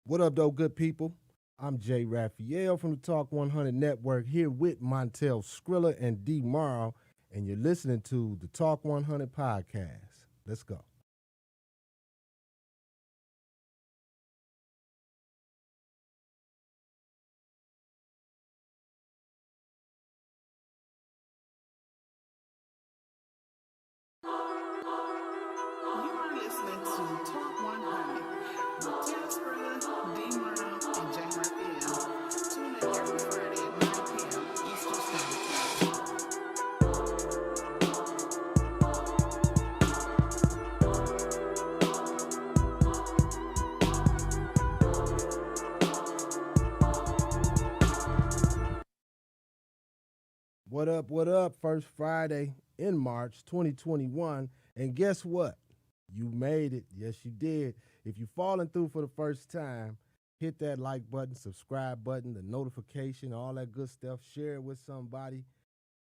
What up, though, good people? I'm Jay Raphael from the Talk 100 Network here with TEL-SCRILLA and D. Morrow, and you're listening to the Talk 100 podcast. Let's go. You are listening to Talk 100 with TEL-SCRILLA, D. Murrow, and Jay Raphael. Tune in every Friday at 9 p.m. Eastern Standard What up, what up? First Friday in March 2021. And guess what? You made it. Yes, you did. If you're falling through for the first time, hit that like button, subscribe button, the notification, all that good stuff. Share it with somebody.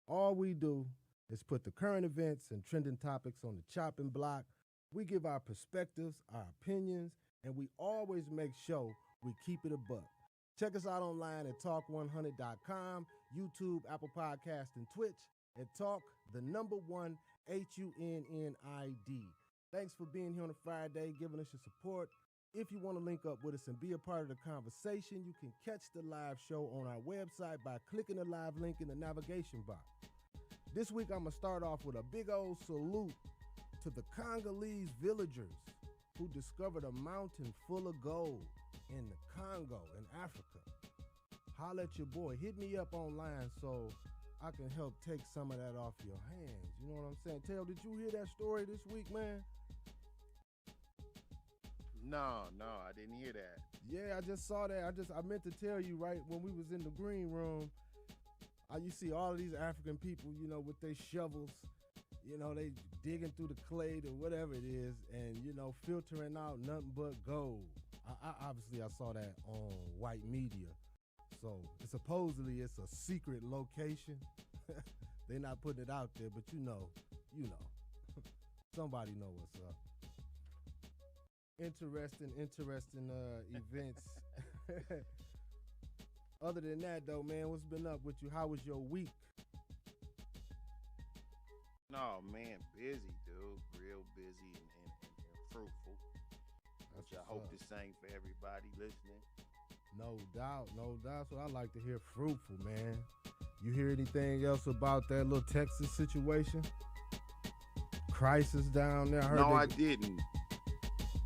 All we do is put the current events and trending topics on the chopping block. We give our perspectives, our opinions, and we always make sure we keep it a buck. Check us out online at talk100.com, YouTube, Apple Podcast, and Twitch, and talk the number one HUNNID. Thanks for being here on a Friday, giving us your support. If you want to link up with us and be a part of the conversation, you can catch the live show on our website by clicking the live link in the navigation bar. This week, I'm going to start off with a big old salute to the Congolese villagers who discovered a mountain full of gold in the Congo in Africa. Holla at your boy. Hit me up online so I can help take some of that off your hands. You know what I'm saying? Tel, did you hear that story this week, man? No, I didn't hear that. Yeah, I just saw that. I meant to tell you right when we was in the green room. You see all of these African people, with their shovels, they digging through the clay or whatever it is, and filtering out nothing but gold. I obviously I saw that on white media, so supposedly it's a secret location. They're not putting it out there, but you know, somebody know what's up. Interesting events. Other than that, though, man, what's been up with you? How was your week? No, man, busy, dude. Real busy and fruitful. Which I hope the same for everybody listening. No doubt. That's what I like to hear. Fruitful, man. You hear anything else about that little Texas situation? Crisis down there? I didn't.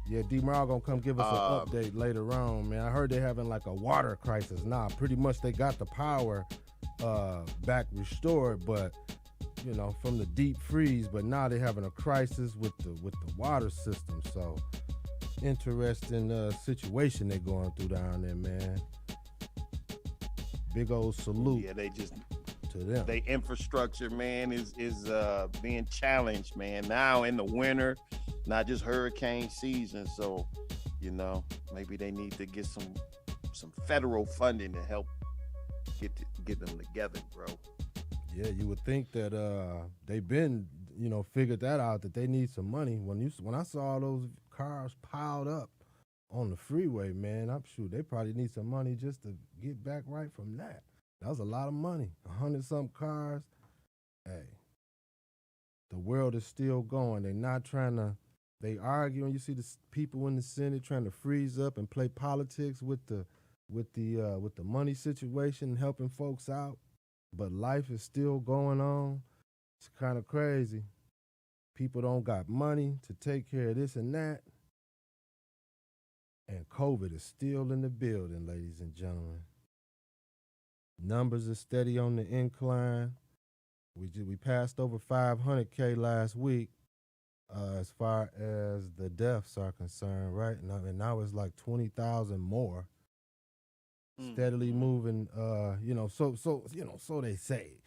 Yeah, D. Morrow gonna come give us an update later on, man. I heard they're having like a water crisis. Nah, pretty much they got the power back restored, but from the deep freeze. But now they're having a crisis with the water system. So interesting situation they're going through down there, man. Big old salute. Yeah, they just to them. Their infrastructure, man, is being challenged, man. Now in the winter, not just hurricane season. So, maybe they need to get some federal funding to help get them together, bro. Yeah, you would think that they've been, figured that out, that they need some money. When I saw all those cars piled up on the freeway, man, I'm sure they probably need some money just to get back right from that. That was a lot of money, 100-something cars. Hey, the world is still going. They're not trying to. They arguing. You see the people in the Senate trying to freeze up and play politics with the money situation, helping folks out. But life is still going on. It's kind of crazy. People don't got money to take care of this and that. And COVID is still in the building, ladies and gentlemen. Numbers are steady on the incline. We passed over 500K last week as far as the deaths are concerned, right? And now it's like 20,000 more. Steadily moving, so they say.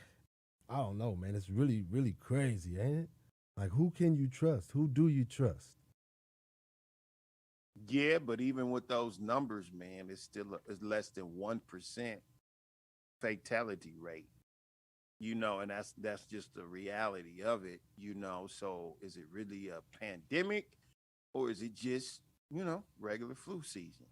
I don't know, man. It's really, really crazy, ain't it? Like, who can you trust? Who do you trust? Yeah, but even with those numbers, man, it's less than 1% fatality rate. And that's just the reality of it. So is it really a pandemic, or is it just regular flu season?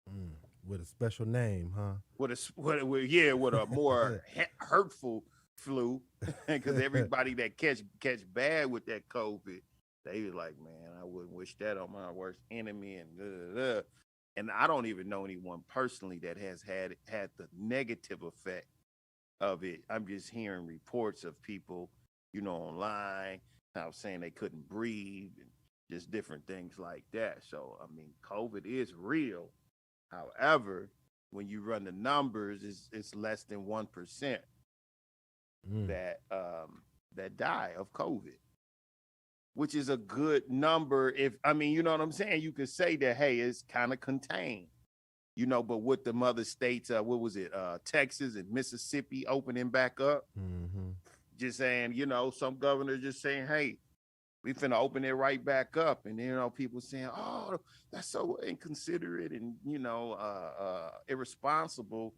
Mm. With a special name, huh? with a more hurtful flu, because everybody that catch bad with that COVID, they was like, man, I wouldn't wish that on my worst enemy, and and I don't even know anyone personally that has had the negative effect of it. I'm just hearing reports of people, online, how saying they couldn't breathe and just different things like that. So I mean, COVID is real. However, when you run the numbers, it's less than 1% Mm. that die of COVID, which is a good number. If I mean, you know what I'm saying, you could say that, hey, it's kind of contained, but with the mother states, what was it, Texas and Mississippi opening back up, Mm-hmm. just saying, some governors just saying, hey, we finna open it right back up, and people saying, oh, that's so inconsiderate and irresponsible.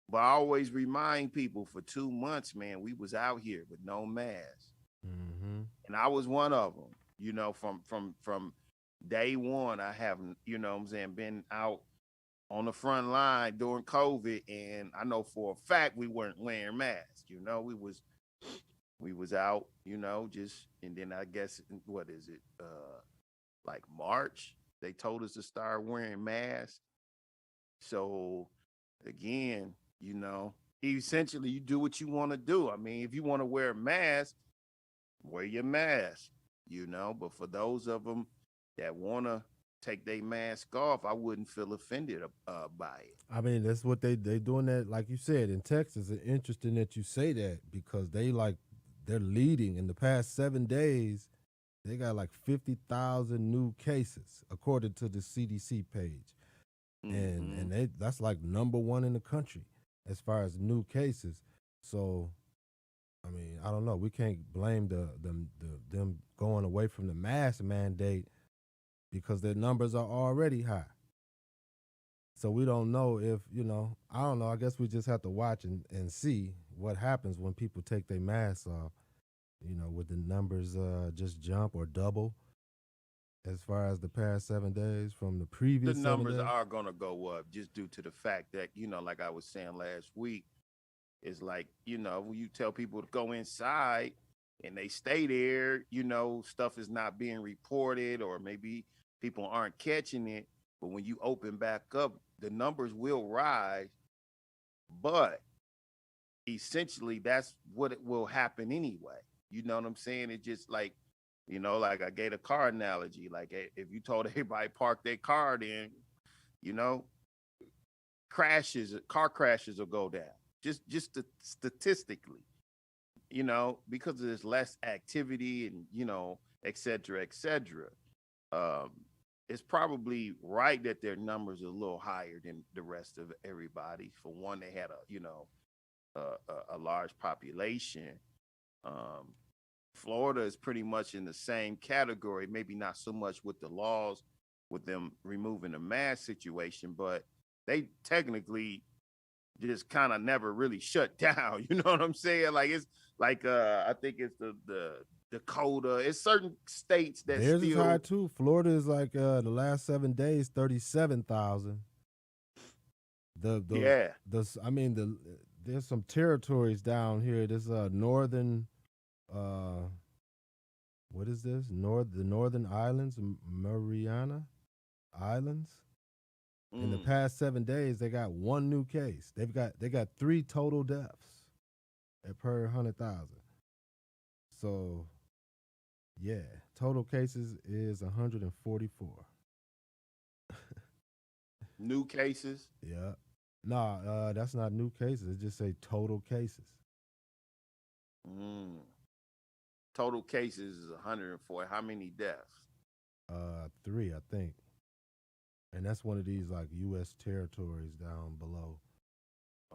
But I always remind people, for 2 months, man, we was out here with no mask, Mm-hmm. and I was one of them. From day one, I haven't, what I'm saying, been out on the front line during COVID, and I know for a fact we weren't wearing masks. We was out, just, and then I guess, what is it, like March, they told us to start wearing masks. So again, essentially you do what you want to do. I mean, if you want to wear a mask, wear your mask, but for those of them that want to take their mask off, I wouldn't feel offended by it. I mean, that's what they doing that, like you said, in Texas. It's interesting that you say that because they're leading in the past 7 days. They got like 50,000 new cases according to the CDC page, and Mm-hmm. that's like number one in the country as far as new cases. So I mean, I don't know. We can't blame them going away from the mask mandate because their numbers are already high. So we don't know if, I don't know. I guess we just have to watch and see what happens when people take their masks off. Would the numbers just jump or double as far as the past 7 days from the The previous seven numbers days? are going to go up just due to the fact that, like I was saying last week, it's like, when you tell people to go inside and they stay there, stuff is not being reported, or maybe people aren't catching it. But when you open back up, the numbers will rise. But essentially, that's what it will happen anyway. You know what I'm saying? It's just like, like I gave a car analogy. Like, if you told everybody park their car, then, you know, car crashes will go down. Just statistically, because there's less activity, and et cetera, et cetera. Um, it's probably right that their numbers are a little higher than the rest of everybody. For one, they had a large population. Um, Florida is pretty much in the same category, maybe not so much with the laws, with them removing the mask situation, but they technically just kind of never really shut down. You know what I'm saying? Like, it's like, I think it's the Dakota. It's certain states that Theirs is high still, too. Florida is like the last 7 days, 37,000. The yeah. I mean there's some territories down here. There's northern uh what is this? The Northern Islands, Mariana Islands. In the Mm. past 7 days, they got one new case. They got three total deaths at per 100,000. So yeah, total cases is 144. New cases. Yeah. Nah, that's not new cases. It just say total cases. Mm. Total cases is 104. How many deaths? Three, I think. And that's one of these like U.S. territories down below.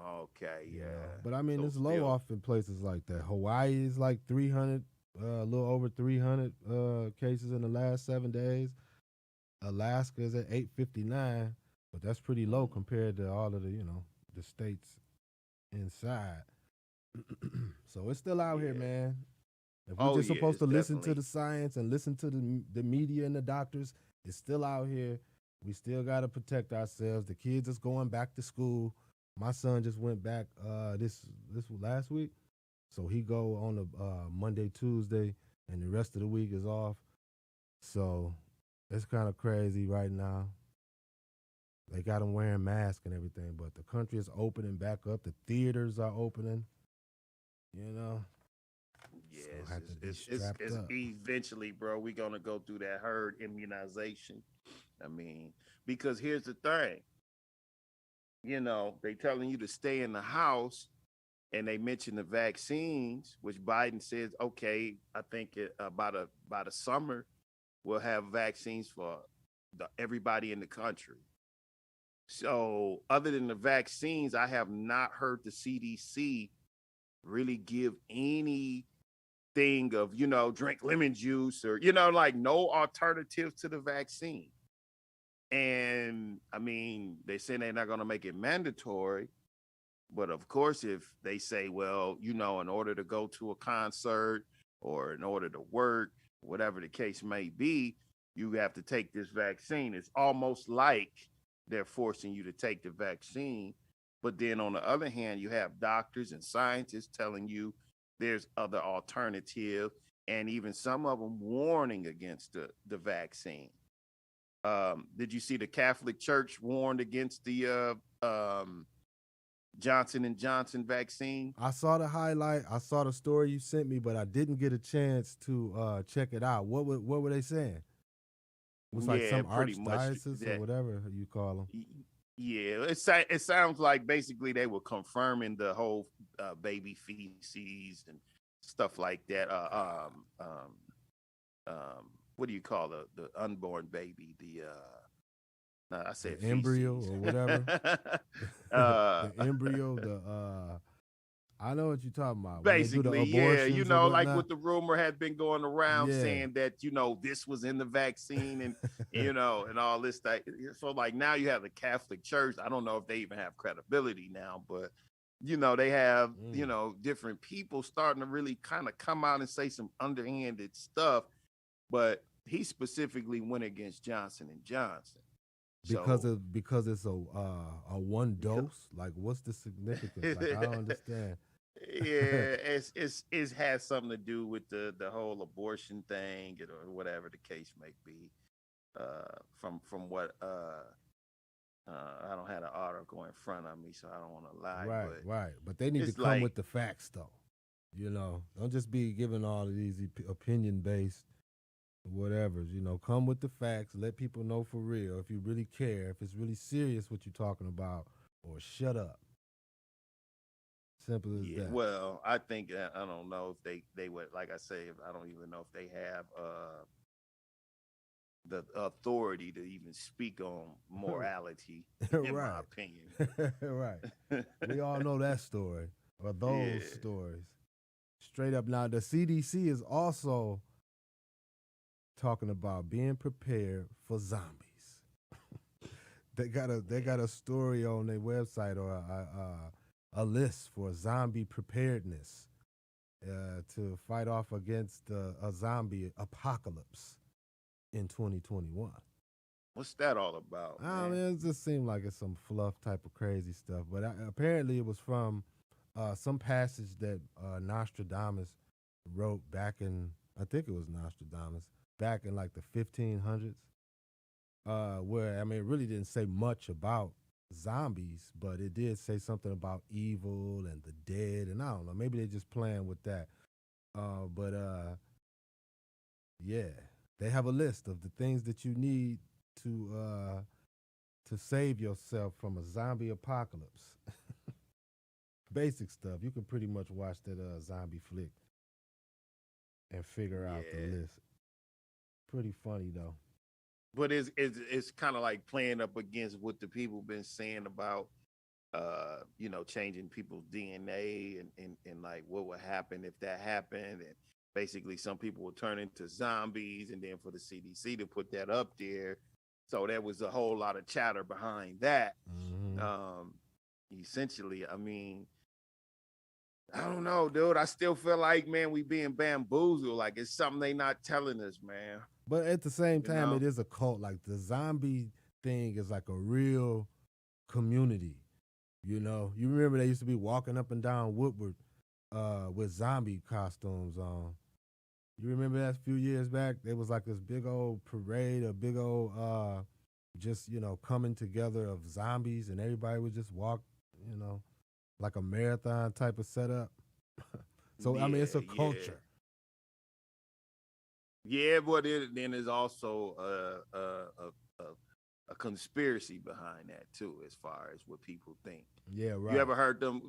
Okay, yeah. But I mean, So it's low still, off in places like that. Hawaii is like 300, a little over 300 cases in the last 7 days. Alaska is at 859, but that's pretty low mm, compared to all of the states inside. So it's still out here, yeah. man. If we Oh just yeah, supposed it's to listen to definitely. the science and listen to the media and the doctors, it's still out here. We still got to protect ourselves. The kids is going back to school. My son just went back this last week, so he go on the Monday, Tuesday, and the rest of the week is off. So it's kind of crazy right now. They got them wearing masks and everything, but the country is opening back up. The theaters are opening. You know, Yeah, so I have to be strapped it's up. eventually, bro. We're gonna go through that herd immunization. I mean, because here's the thing, they telling you to stay in the house, and they mention the vaccines, which Biden says, okay, I think by the summer we'll have vaccines for everybody in the country. So, other than the vaccines, I have not heard the CDC really give any thing of, drink lemon juice or, like no alternative to the vaccine. And I mean, they say they're not going to make it mandatory. But of course, if they say, well, in order to go to a concert or in order to work, whatever the case may be, you have to take this vaccine. It's almost like they're forcing you to take the vaccine. But then on the other hand, you have doctors and scientists telling you there's other alternative, and even some of them warning against the vaccine. Did you see the Catholic Church warned against the Johnson and Johnson vaccine? I saw the highlight. I saw the story you sent me, but I didn't get a chance to check it out. What were they saying? It was like Yeah, some pretty much archdiocese or that. whatever you call them. Yeah, it sounds like basically they were confirming the whole baby feces and stuff like that. What do you call the unborn baby? No, I said The embryo feces. or whatever. uh, The embryo, I know what you're talking about. When they do the Basically, yeah, abortions or like whatnot. what the rumor had been going around Yeah. saying that, this was in the vaccine and, and all this stuff. So, like, now you have the Catholic Church. I don't know if they even have credibility now, but, they have, different people starting to really kind of come out and say some underhanded stuff. But he specifically went against Johnson and Johnson. So, Because it's a one dose. Like, what's the significance? Like, I don't understand. yeah, it has something to do with the whole abortion thing or whatever the case may be. From what I don't have the article in front of me, so I don't want to lie. Right, But right. But they need to it's come like, with the facts, though. Don't just be giving all of these opinion based whatever's. Come with the facts. Let people know for real if you really care, if it's really serious what you're talking about, or shut up. Simple as yeah. that. Well, I think I don't know if they would, like I say, I don't even know if they have the authority to even speak on morality, in my Right. opinion. Right. We all know that story or those Yeah. stories. Straight up. Now, the CDC is also talking about being prepared for zombies. They got a story on their website or a list for zombie preparedness to fight off against a zombie apocalypse in 2021. What's that all about, I man? mean, it just seemed like it's some fluff type of crazy stuff, but apparently it was from some passage that Nostradamus wrote back in, I think it was Nostradamus, back in like the 1500s, where, I mean, it really didn't say much about zombies, but it did say something about evil and the dead, and I don't know, maybe they're just playing with that. But yeah, they have a list of the things that you need to save yourself from a zombie apocalypse. Basic stuff. You can pretty much watch that zombie flick and figure out the Yeah. list. Pretty funny though. But it's kind of like playing up against what the people been saying about changing people's DNA and like what would happen if that happened. And basically some people will turn into zombies, and then for the CDC to put that up there. So there was a whole lot of chatter behind that. Mm-hmm. Essentially, I mean, I don't know, dude. I still feel like, man, we being bamboozled. Like it's something they not telling us, man. But at the same You time, know? it is a cult. Like the zombie thing is like a real community. You know, you remember they used to be walking up and down Woodward with zombie costumes on. You remember that a few years back? There was like this big old parade, a big old just, coming together of zombies, and everybody would just walk, you know, like a marathon type of setup. So I mean, it's Yeah, a yeah. culture. Yeah, but then there's also a conspiracy behind that too, as far as what people think. Yeah, You right. ever heard them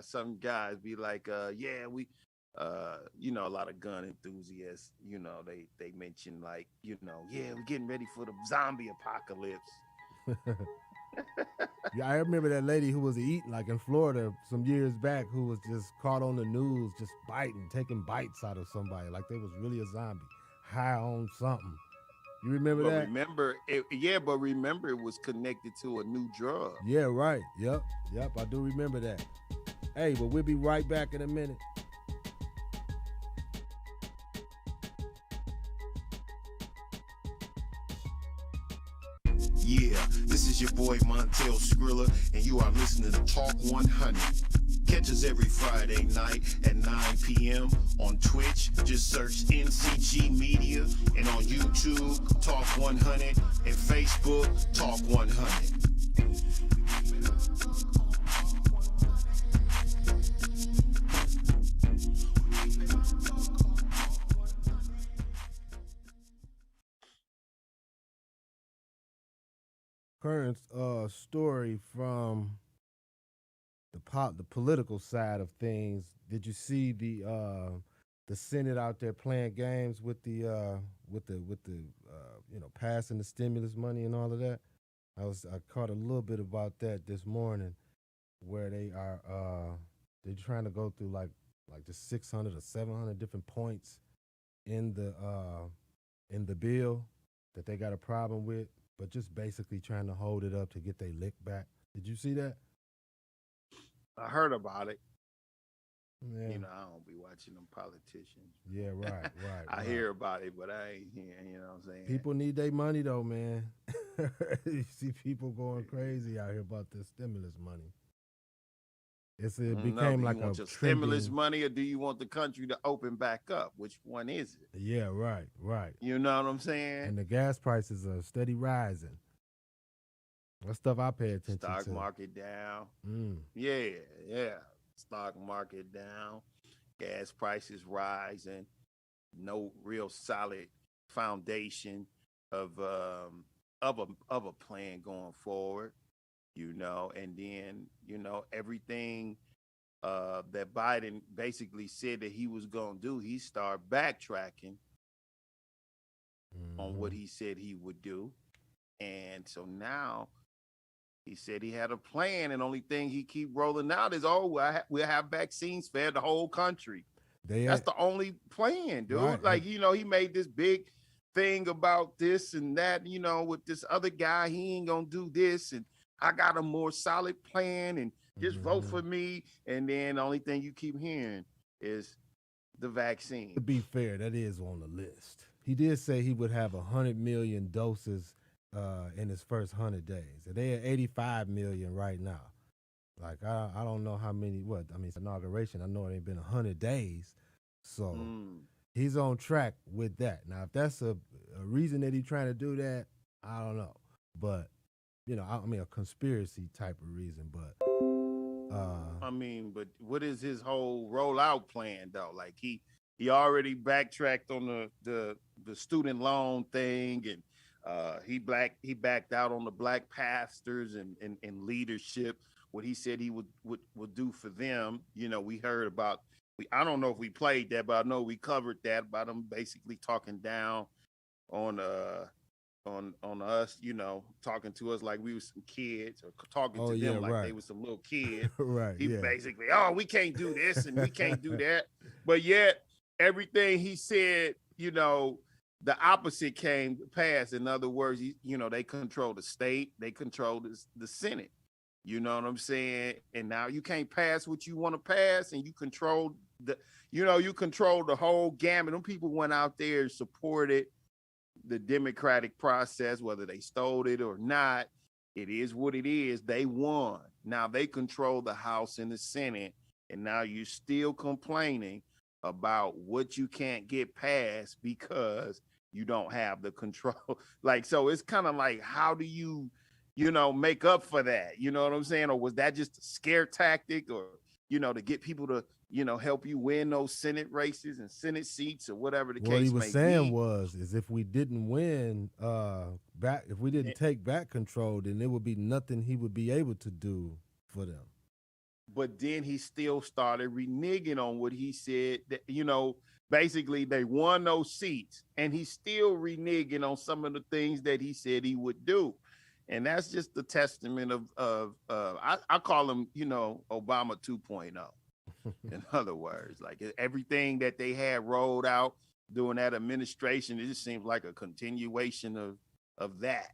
some guys be like, yeah, we a lot of gun enthusiasts, they mention like, yeah, we're getting ready for the zombie apocalypse. Yeah, I remember that lady who was eating like in Florida some years back, who was just caught on the news just biting, taking bites out of somebody like they was really a zombie, high on something. You remember But that? remember it, yeah, but remember it was connected to a new drug. Yeah, right. Yep, yep. I do remember that. Hey, but we'll be right back in a minute. Yeah, this is your boy TEL-SCRILLA, and you are listening to Talk 100. Catch us every Friday night at 9 p.m. on Twitch. Just search NCG Media, and on YouTube, Talk 100, and Facebook, Talk 100. Current story from the political side of things. Did you see the Senate out there playing games with the passing the stimulus money and all of that? I caught a little bit about that this morning, where they're trying to go through like just 600 or 700 different points in the bill that they got a problem with, but just basically trying to hold it up to get their lick back. Did you see that? I heard about it. Yeah. I don't be watching them politicians. Yeah, right, right, I right. hear about it, but I ain't hearing, what I'm saying? People need their money though, man. You see people going crazy out here about this stimulus money. It No, do became you like a want your stimulus trending. money or do you want the country to open back up? Which one is it? Yeah, right, right. You know what I'm saying? And the gas prices are steady rising. That's stuff I pay attention Stock to. market down. Mm. Yeah, yeah. Stock market down. Gas prices rising. No real solid foundation of of a plan going forward. And then everything that Biden basically said that he was going to do, he started backtracking on Hmm. what he said he would do. And so now he said he had a plan, and only thing he keep rolling out is, we'll have vaccines for the whole country. They That's the only plan, right. dude. Like, he made this big thing about this and that, with this other guy, he ain't gonna do this, and I got a more solid plan, and just vote Mhm. for me. And then the only thing you keep hearing is the To vaccine. be fair, that is on the list. He did say he would have 100 million doses in his first 100 days. And they at 85 million right now. Like I don't know how many. What I mean, it's inauguration. I know it ain't been 100 days, so Mm. he's on track with that. Now, if that's a reason that he's trying to do that, I don't know. But I mean, a conspiracy type of reason. But I mean, but what is his whole rollout plan though? Like he already backtracked on the student loan thing, and he backed out on the black pastors and leadership. What he said he would do for them. We heard about. I don't know if we played that, but I know we covered that about him basically talking down on on us, talking to us like we were some kids, or talking oh to yeah, them like they right, were some little kids. right, He yeah. basically, oh, we can't do this and we can't do that. But yet everything he said, the opposite came to pass. In other words, they control the state, they control the Senate. You know what I'm saying? And now you can't pass what you want to pass, and you control you control the whole gamut. Them people went out there and supported the democratic process, whether they stole it or not. It is what it is. They won. Now they control the House and the Senate, and now you're still complaining about what you can't get past because you don't have the control. Like, so it's kind of like, how do you, make up for that? You know what I'm saying? Or was that just a scare tactic, or, to get people to, help you win those Senate races and Senate seats or whatever the What he case was may saying be? was, is if we didn't win, back, if we didn't take back control, then there would be nothing he would be able to do for them. But then he still started reneging on what he said that, basically they won those seats, and he's still reneging on some of the things that he said he would do. And that's just the testament I call him, Obama 2.0. In other words, like everything that they had rolled out during that administration, it just seems like a continuation of that,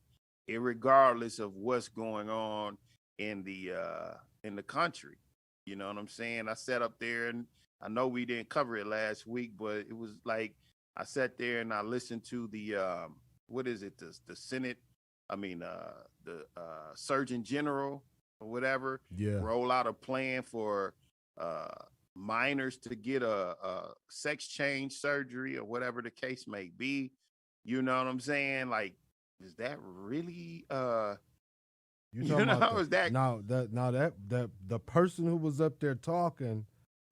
regardless of what's going on in the country. You know what I'm saying? I sat up there, and I know we didn't cover it last week, but it was like I sat there and I listened to the what is it, the Senate, I mean the Surgeon General or whatever, Yeah. roll out a plan for uh minors to get a sex change surgery or whatever the case may be. You know what I'm saying? Like, is that really You talking about the is that now that the person who was up there talking,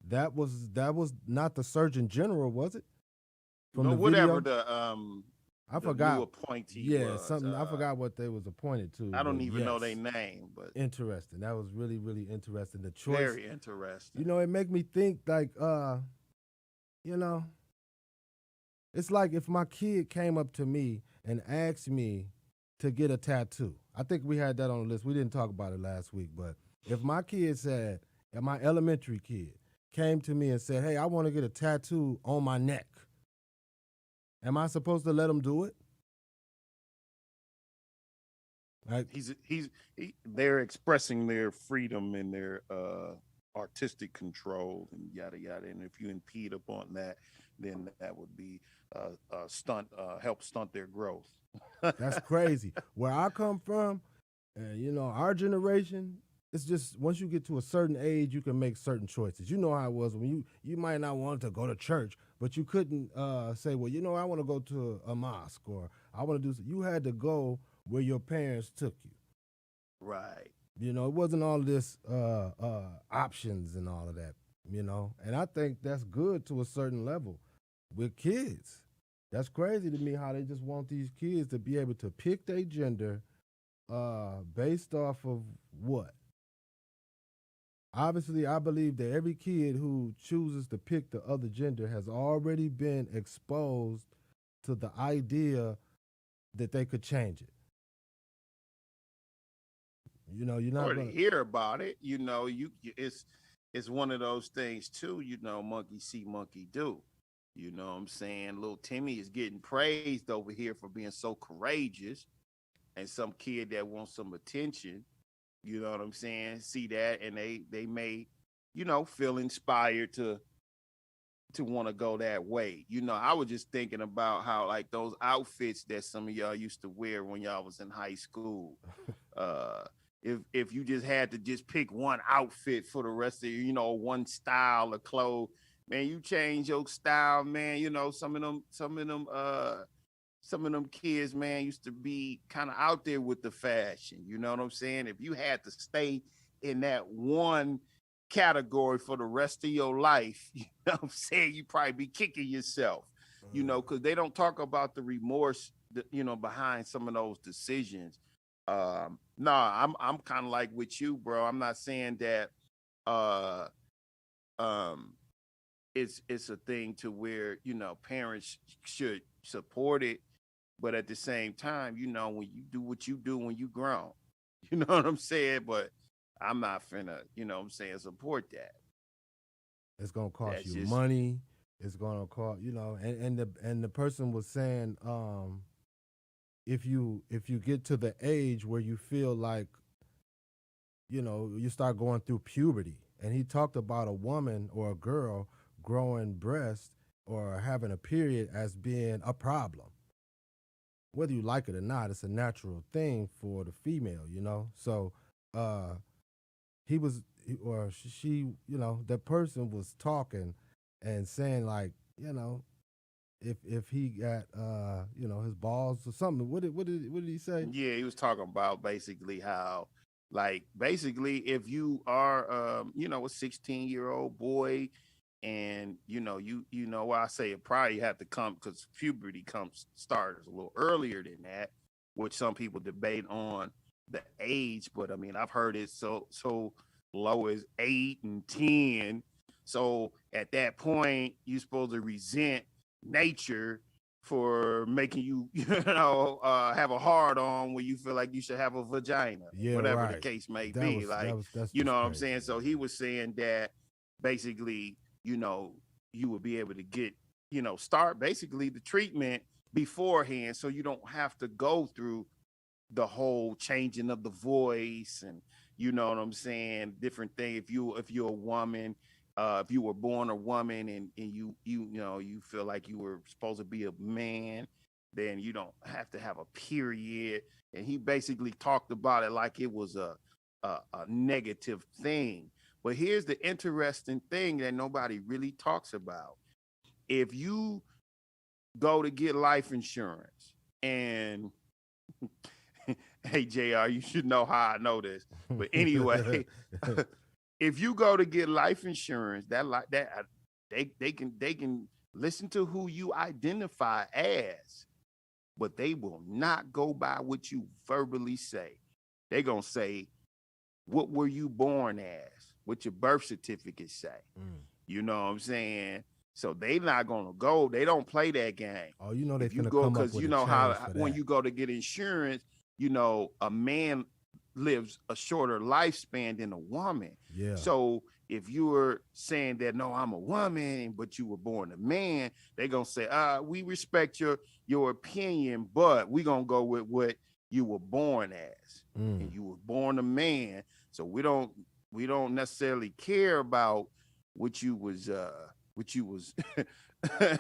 that was not the Surgeon General, was it? From the whatever video, I the new forgot. appointee Yeah, was. something I forgot what they was appointed to, I but don't even know their yes, name, but interesting. That was really really interesting. The choice, very interesting. it make me think like, you know, it's like if my kid came up to me and asked me to get a tattoo. I think we had that on the list. We didn't talk about it last week, but if my kid said, and my elementary kid came to me and said, "Hey, I want to get a tattoo on my neck," am I supposed to let him do it? Like, They're expressing their freedom and their artistic control and yada yada. And if you impede upon that, then that would be stunt help stunt their growth. that's crazy. Where I come from, and our generation, it's just once you get to a certain age, you can make certain choices. You know how it was when you might not want to go to church, but you couldn't say, well, I want to go to a mosque, or I want to do. You had to go where your parents took you. Right. It wasn't all this options and all of that. And I think that's good to a certain level with kids. That's crazy to me how they just want these kids to be able to pick their gender based off of what? Obviously, I believe that every kid who chooses to pick the other gender has already been exposed to the idea that they could change it. You're not Or to gonna. hear about it, it's one of those things too. Monkey see, monkey do. You know what I'm saying? Little Timmy is getting praised over here for being so courageous, and some kid that wants some attention, you know what I'm saying, see that, and they may, feel inspired to want to go that way. I was just thinking about how, like, those outfits that some of y'all used to wear when y'all was in high school. Uh if you just had to just pick one outfit for the rest of one style of clothes, man, you change your style, man. Some of them kids, man, used to be kind of out there with the fashion. You know what I'm saying? If you had to stay in that one category for the rest of your life, you know what I'm saying, you probably be kicking yourself, because they don't talk about the remorse, behind some of those decisions. No, I'm kind of like with you, bro. I'm not saying that uh um it's a thing to where parents should support it, but at the same time, when you do what you do when you grown, you know what I'm saying. But I'm not finna, what I'm saying, support that. It's gonna cost That's you just money. It's gonna cost, and the person was saying, if you get to the age where you feel like, you start going through puberty, and he talked about a woman or a girl growing breasts or having a period as being a problem. whether you like it or not, it's a natural thing for the female, you know. So uh he was or she, that person was talking and saying like, if he got his balls or something. What did he say? Yeah, he was talking about basically how, like, basically, if you are, a 16-year-old boy, and I say it probably have to come because puberty comes starts a little earlier than that, which some people debate on the age, but I mean, I've heard it so low as 8 and 10. So at that point, you're supposed to resent nature for making you, have a hard on when you feel like you should have a vagina, Yeah, whatever the right. case may That be. was that Like, was that's you know just what I'm crazy, saying? So man. he was saying that basically, you would be able to get, start basically the treatment beforehand so you don't have to go through the whole changing of the voice, and you know what I'm saying, different thing. If you're a woman, if you were born a woman, and you feel like you were supposed to be a man, then you don't have to have a period. And he basically talked about it like it was a negative thing. But here's the interesting thing that nobody really talks about. If you go to get life insurance, and hey JR, you should know how I know this. But anyway, if you go to get life insurance, they can listen to who you identify as, but they will not go by what you verbally say. They're gonna say, what were you born as? What your birth certificate say? Mm. You know what I'm saying? So they not gonna go. They don't play that game. Oh, they If you finna go, come up because with you a know change how for when that. you go to get insurance, a man lives a shorter lifespan than a woman. Yeah. So if you were saying that, no, I'm a woman, but you were born a man, they're gonna say, we respect your opinion, but we're gonna go with what you were born as. Mm. And you were born a man. So we don't necessarily care about what you was what you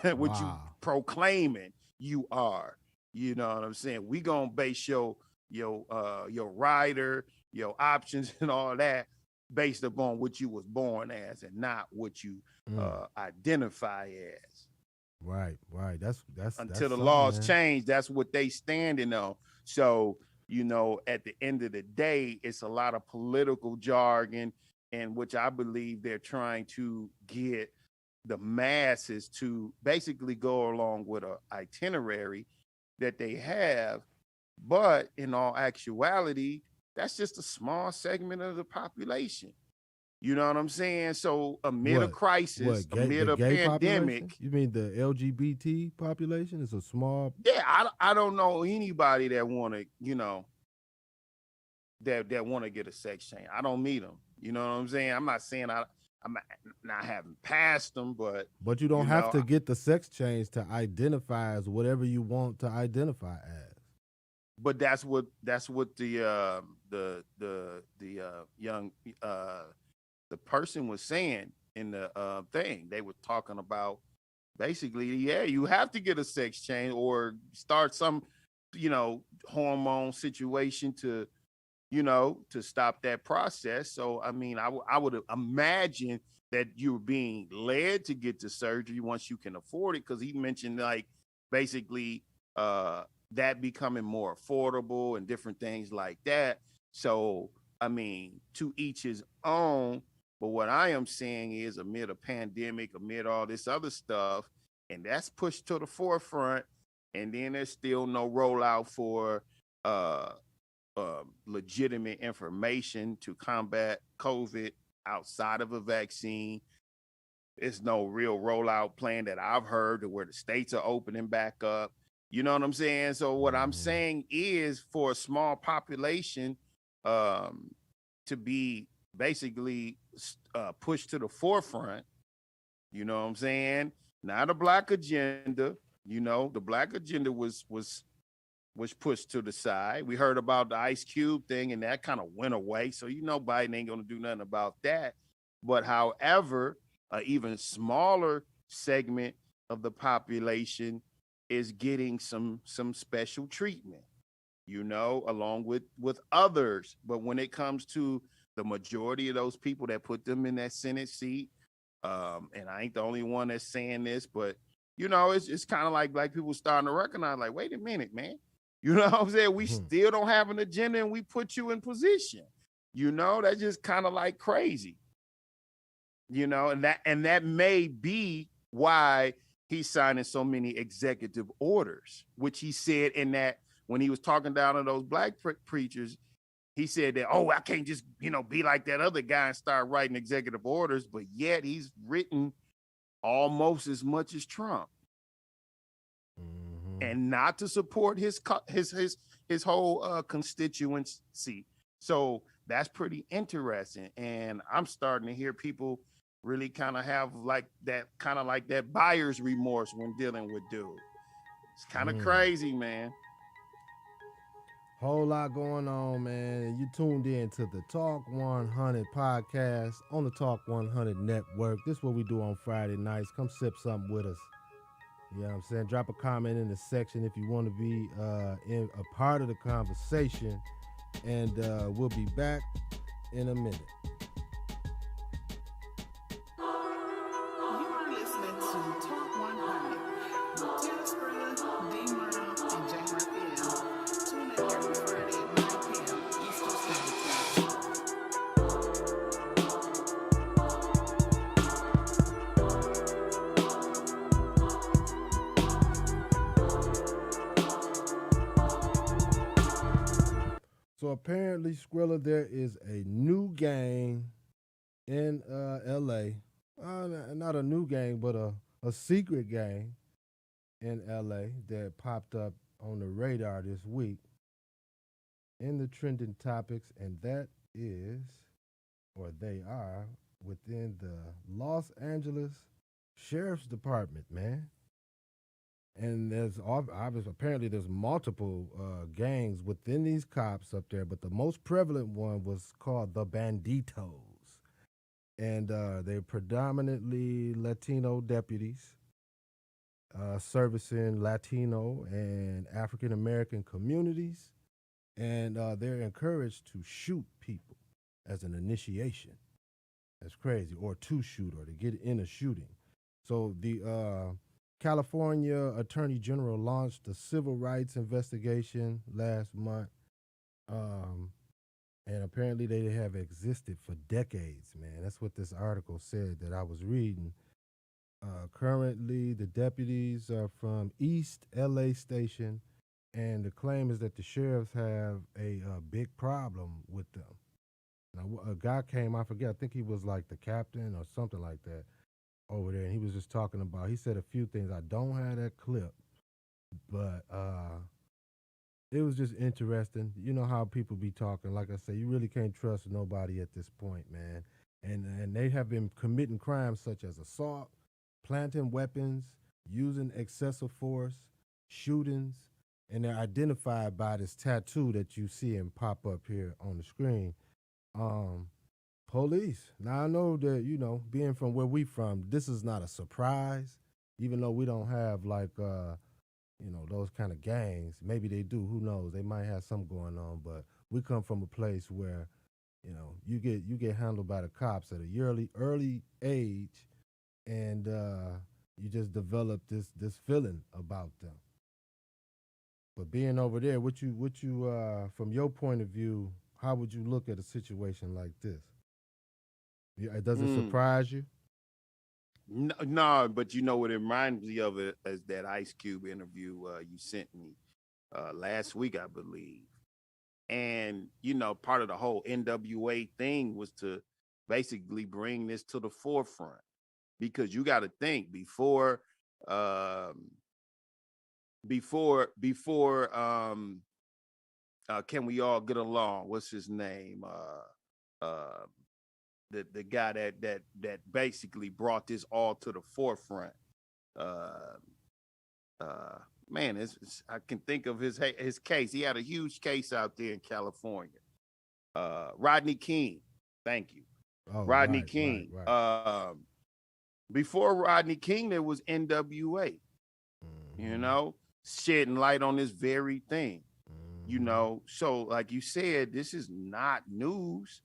Wow. proclaiming you are. You know what I'm saying? We gonna base your rider, your options, and all that based upon what you was born as, and not what you Mm. identify as. Right. Right. That's Until the something, laws man. change, that's what they standing on. So, at the end of the day, it's a lot of political jargon, in which I believe they're trying to get the masses to basically go along with an itinerary that they have. But in all actuality, that's just a small segment of the population. You know what I'm saying? So amid a What? crisis, What? Gay? amid The a gay population? pandemic, You mean the LGBT population? Is a small. yeah, I don't know anybody that want to, that want to get a sex change. I don't meet them. You know what I'm saying? I'm not saying I'm not having passed them, but But you don't you have know, to get the sex change to identify as whatever you want to identify as. but that's what the young uh the person was saying in the thing. They were talking about basically, yeah, you have to get a sex change or start some, hormone situation to stop that process. So, I mean, I would imagine that you're being led to get the surgery once you can afford it. Cause he mentioned like basically that becoming more affordable and different things like that. So, I mean, to each his own. But what I am saying is, amid a pandemic, amid all this other stuff, and that's pushed to the forefront, and then there's still no rollout for uh, legitimate information to combat COVID outside of a vaccine. There's no real rollout plan that I've heard to where the states are opening back up. You know what I'm saying? So what I'm Hmm. saying is, for a small population um, to be basically pushed to the forefront, you know what I'm saying? Not a black agenda. The black agenda was pushed to the side. We heard about the Ice Cube thing, and that kind of went away. So Biden ain't gonna do nothing about that. But however, an even smaller segment of the population is getting some special treatment, along with others. But when it comes to the majority of those people that put them in that Senate seat, and I ain't the only one that's saying this, but it's kind of like black people starting to recognize, like, wait a minute, man. You know what I'm saying? We still don't have an agenda and we put you in position. That's just kind of like crazy. And that may be why he's signing so many executive orders, which he said in that when he was talking down to those black preachers, he said that, oh, I can't just, be like that other guy and start writing executive orders, but yet he's written almost as much as Trump. And not to support his whole constituency. So that's pretty interesting. And I'm starting to hear people really kind of have like that buyer's remorse when dealing with dude. It's kind of crazy, man. Whole lot going on, man. And you tuned in to the Talk 100 podcast on the Talk 100 network. This is what we do on Friday nights. Come sip something with us. You know what I'm saying? Drop a comment in the section if you want to be in a part of the conversation. And we'll be back in a minute. You are listening to Talk 100 with TEL-SCRILLA, D Murdoch, and J Raphael. Tune in every Friday at 9 p.m. Eastern Standard Time. So apparently, Skrilla, there is a new gang in L.A. Not a new gang, but a secret gang in L.A. that popped up on the radar this week in the trending topics, and that is, or they are, within the Los Angeles Sheriff's Department, man. And there's obviously, apparently there's multiple gangs within these cops up there, but the most prevalent one was called the Banditos. And they're predominantly Latino deputies servicing Latino and African-American communities. And they're encouraged to shoot people as an initiation. That's crazy. Or to shoot, or to get in a shooting. So the California Attorney General launched a civil rights investigation last month. And apparently they have existed for decades, man. That's what this article said that I was reading. Currently, the deputies are from East LA Station, and the claim is that the sheriffs have a big problem with them. Now, a guy came, I forget, I think he was like the captain or something like that over there, and he was just talking about, he said a few things. I don't have that clip, but it was just interesting. You know how people be talking. Like I say, you really can't trust nobody at this point, man. And they have been committing crimes such as assault, planting weapons, using excessive force, shootings, and they're identified by this tattoo that you see and pop up here on the screen. Police. Now I know that, being from where we from, this is not a surprise, even though we don't have like those kind of gangs. Maybe they do, who knows? They might have something going on, but we come from a place where, you get handled by the cops at a early age, and you just develop this feeling about them. But being over there, what you from your point of view, how would you look at a situation like this? Does it surprise you? No, but what it reminds me of it is that Ice Cube interview you sent me last week, I believe. And, part of the whole NWA thing was to basically bring this to the forefront, because you got to think before Can We All Get Along? What's his name? The guy that basically brought this all to the forefront. Man, I can think of his case. He had a huge case out there in California. Rodney King. Thank you. Oh, Rodney right, King. Right. Before Rodney King, there was NWA. Mm-hmm. shedding light on this very thing. You Mhm. know, so like you said, this is not news.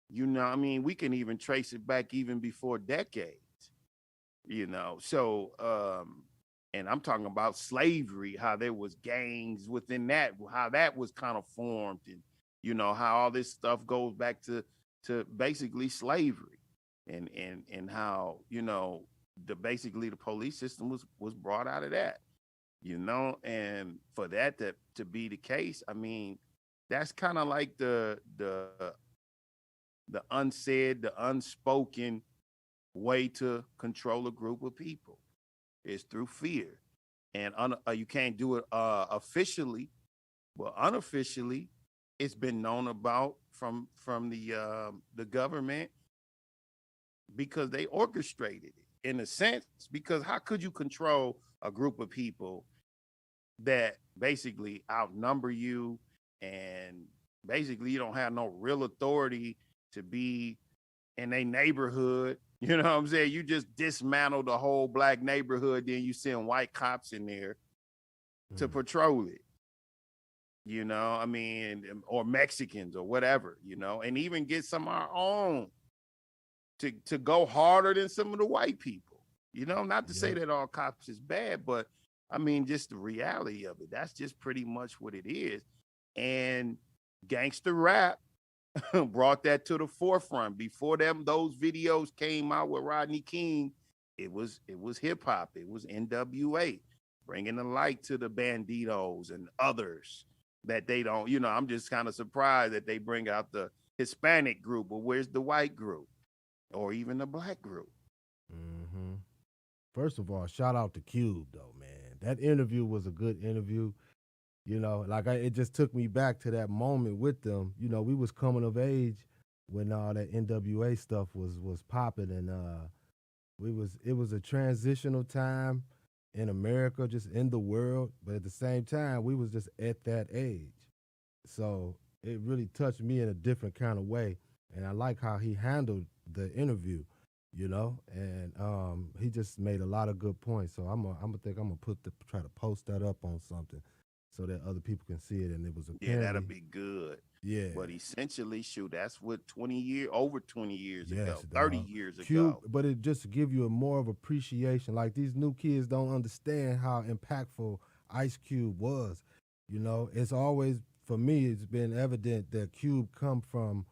You know, I mean, we can even trace it back even before decades, you know. So and I'm talking about slavery, how there was gangs within that, how that was kind of formed, and you know, how all this stuff goes back to basically slavery, and how, you know, the basically the police system was brought out of that, you know. And for that to be the case, I mean, that's kind of like the unsaid, the unspoken way to control a group of people is through fear. And you can't do it officially, but unofficially, it's been known about from the government, because they orchestrated it in a sense. Because how could you control a group of people that basically outnumber you, and basically you don't have no real authority to be in a neighborhood? You know what I'm saying? You just dismantle the whole black neighborhood, then you send white cops in there to Mm. patrol it. You know, I mean, or Mexicans or whatever, you know, and even get some of our own to go harder than some of the white people. You know, not to say Yep. that all cops is bad, but I mean, just the reality of it. That's just pretty much what it is. And gangster rap brought that to the forefront. Before those videos came out with Rodney King, it was hip hop. It was NWA bringing the light to the Banditos and others that they don't. You know, I'm just kind of surprised that they bring out the Hispanic group, but where's the white group or even the black group? Hmm. First of all, shout out to Cube though, man. That interview was a good interview. You know, like it just took me back to that moment with them. You know, we was coming of age when all that NWA stuff was popping, and it was a transitional time in America, just in the world, but at the same time, we was just at that age. So it really touched me in a different kind of way, and I like how he handled the interview, you know, and he just made a lot of good points. So I'm gonna try to post that up on something so that other people can see it. And it was Yeah, that'll apparently, be good. yeah, But essentially, shoot, that's what 20 years yes, ago, 30 dog. years Cube, ago. but it just to give you a more of appreciation. Like these new kids don't understand how impactful Ice Cube was. You know, it's always for me. It's been evident that Cube come from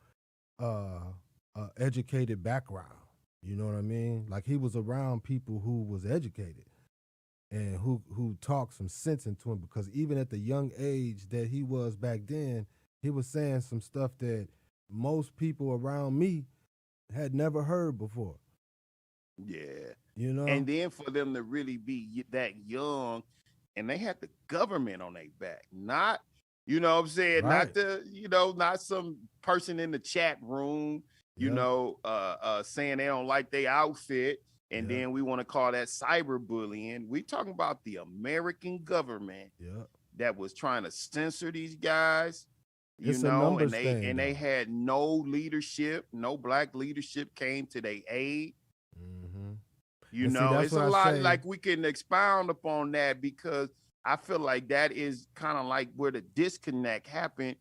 uh, a educated background. You know what I mean? Like he was around people who was educated and who talked some sense into him. Because even at the young age that he was back then, he was saying some stuff that most people around me had never heard before. Yeah. You know? And then for them to really be that young, and they had the government on their back, not, you know what I'm saying, not Right. the, you know, not some person in the chat room, Yep. saying they don't like their outfit, and Yep. then we want to call that cyberbullying. We talking about the American government Yep. that was trying to censor these guys, you It's a know, and numbers they thing and they though. had no leadership, no black leadership came to their aid. Hmm. You And see, know, that's it's what a I lot, say. like we can expound upon that, because I feel like that is kind of like where the disconnect happened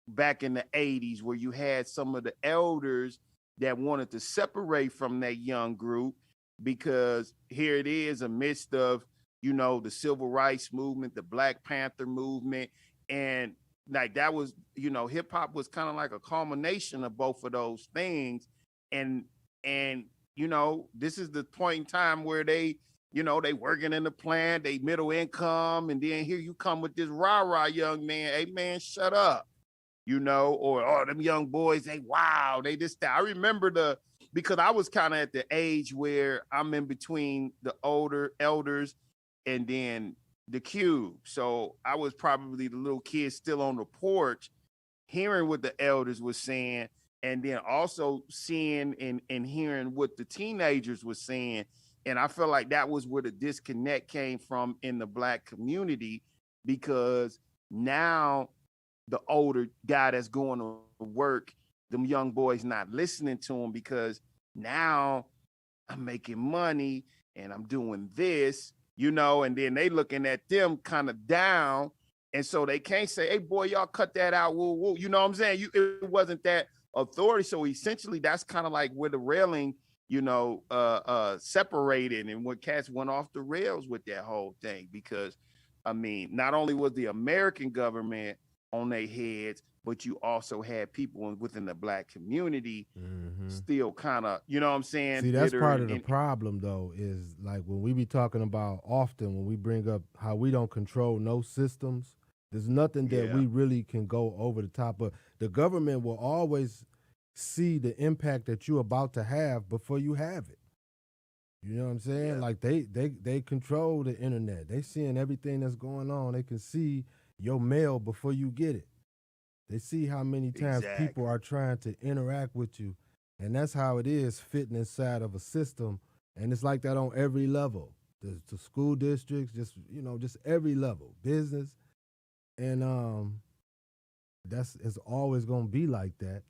back in the 80s, where you had some of the elders that wanted to separate from that young group, because here it is amidst of, you know, the civil rights movement, the Black Panther movement, and like that was, you know, hip hop was kind of like a culmination of both of those things. And and you know, this is the point in time where they, you know, they working in the plant, they middle income, and then here you come with this rah-rah young man. Hey man, shut up. You know, or oh, them young boys, they wow, they just I remember because I was kind of at the age where I'm in between the older elders and then the cube. So I was probably the little kid still on the porch, hearing what the elders were saying, and then also seeing and hearing what the teenagers were saying. And I felt like that was where the disconnect came from in the black community, because now the older guy that's going to work, them young boys not listening to him, because now I'm making money and I'm doing this, and then they looking at them kind of down. And so they can't say, hey, boy, y'all cut that out. Woo, woo. You know what I'm saying? It wasn't that authority. So essentially, that's kind of like where the railing, separated and when cats went off the rails with that whole thing. Because, I mean, not only was the American government on their heads, but you also had people within the black community still kind of, you know what I'm saying? See, that's part of the problem, though, is like when we be talking about often when we bring up how we don't control no systems, there's nothing that we really can go over the top of. The government will always see the impact that you're about to have before you have it. You know what I'm saying? Yeah. Like they control the internet. They seeing everything that's going on. They can see your mail before you get it. They see how many times people are trying to interact with you. And that's how it is fitting inside of a system. And it's like that on every level. The school districts, just every level. Business. And it's always gonna be like that,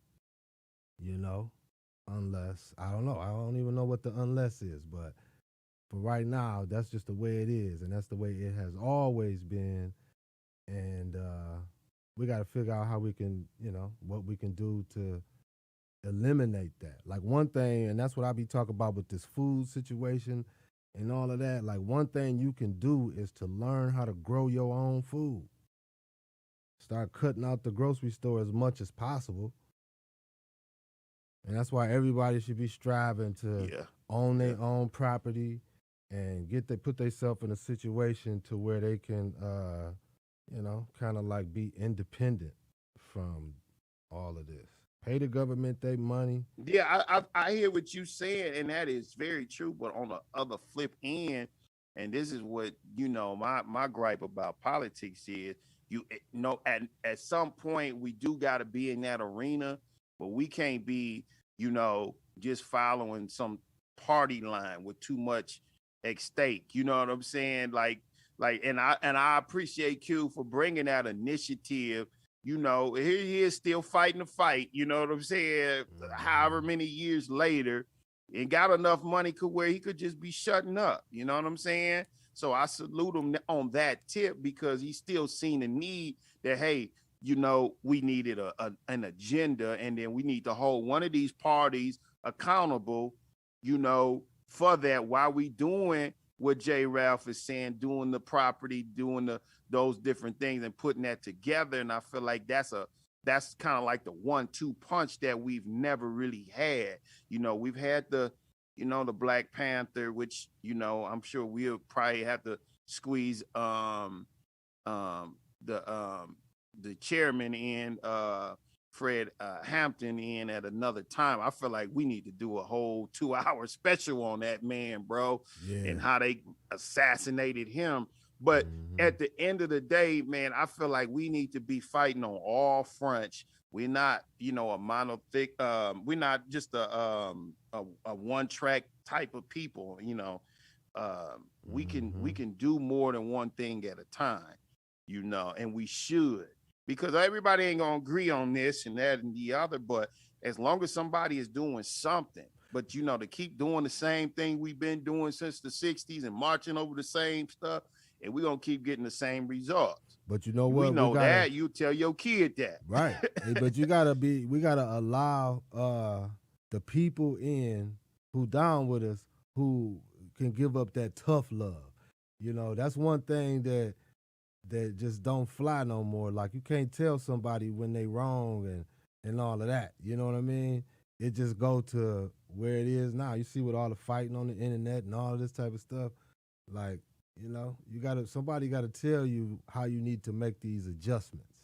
unless I don't know. I don't even know what the unless is, but for right now, that's just the way it is, and that's the way it has always been. And we got to figure out how we can, what we can do to eliminate that. Like one thing, and that's what I be talking about with this food situation and all of that. Like one thing you can do is to learn how to grow your own food. Start cutting out the grocery store as much as possible. And that's why everybody should be striving to own their own property and put themselves in a situation to where they can, kind of like be independent from all of this. Pay the government their money. Yeah, I hear what you saying, and that is very true. But on the other flip end, and this is what my gripe about politics is, at some point we do got to be in that arena, but we can't be just following some party line with too much at stake. You know what I'm saying? And I appreciate Q for bringing that initiative. Here he is still fighting the fight. You know what I'm saying? However many years later, and got enough money where he could just be shutting up. You know what I'm saying? So I salute him on that tip because he's still seen the need that, hey, we needed an agenda, and then we need to hold one of these parties accountable, for that while we doing what J. Ralph is saying, doing the property, doing those different things and putting that together. And I feel like that's kind of like the 1-2 punch that we've never really had. We've had the Black Panther, which, I'm sure we'll probably have to squeeze the chairman in, Fred Hampton in at another time. I feel like we need to do a whole 2-hour special on that man, bro, and how they assassinated him. But at the end of the day, man, I feel like we need to be fighting on all fronts. We're not, a monolithic. We're not just a one-track type of people. We can do more than one thing at a time. And we should. Because everybody ain't gonna agree on this and that and the other, but as long as somebody is doing something, but to keep doing the same thing we've been doing since the 60s and marching over the same stuff, and we're gonna keep getting the same results. But you know what? We know that. You tell your kid that. Right. But we gotta allow the people in who down with us who can give up that tough love. That's one thing that just don't fly no more. Like you can't tell somebody when they wrong and all of that. You know what I mean? It just go to where it is now. You see with all the fighting on the internet and all of this type of stuff. Like, somebody gotta tell you how you need to make these adjustments.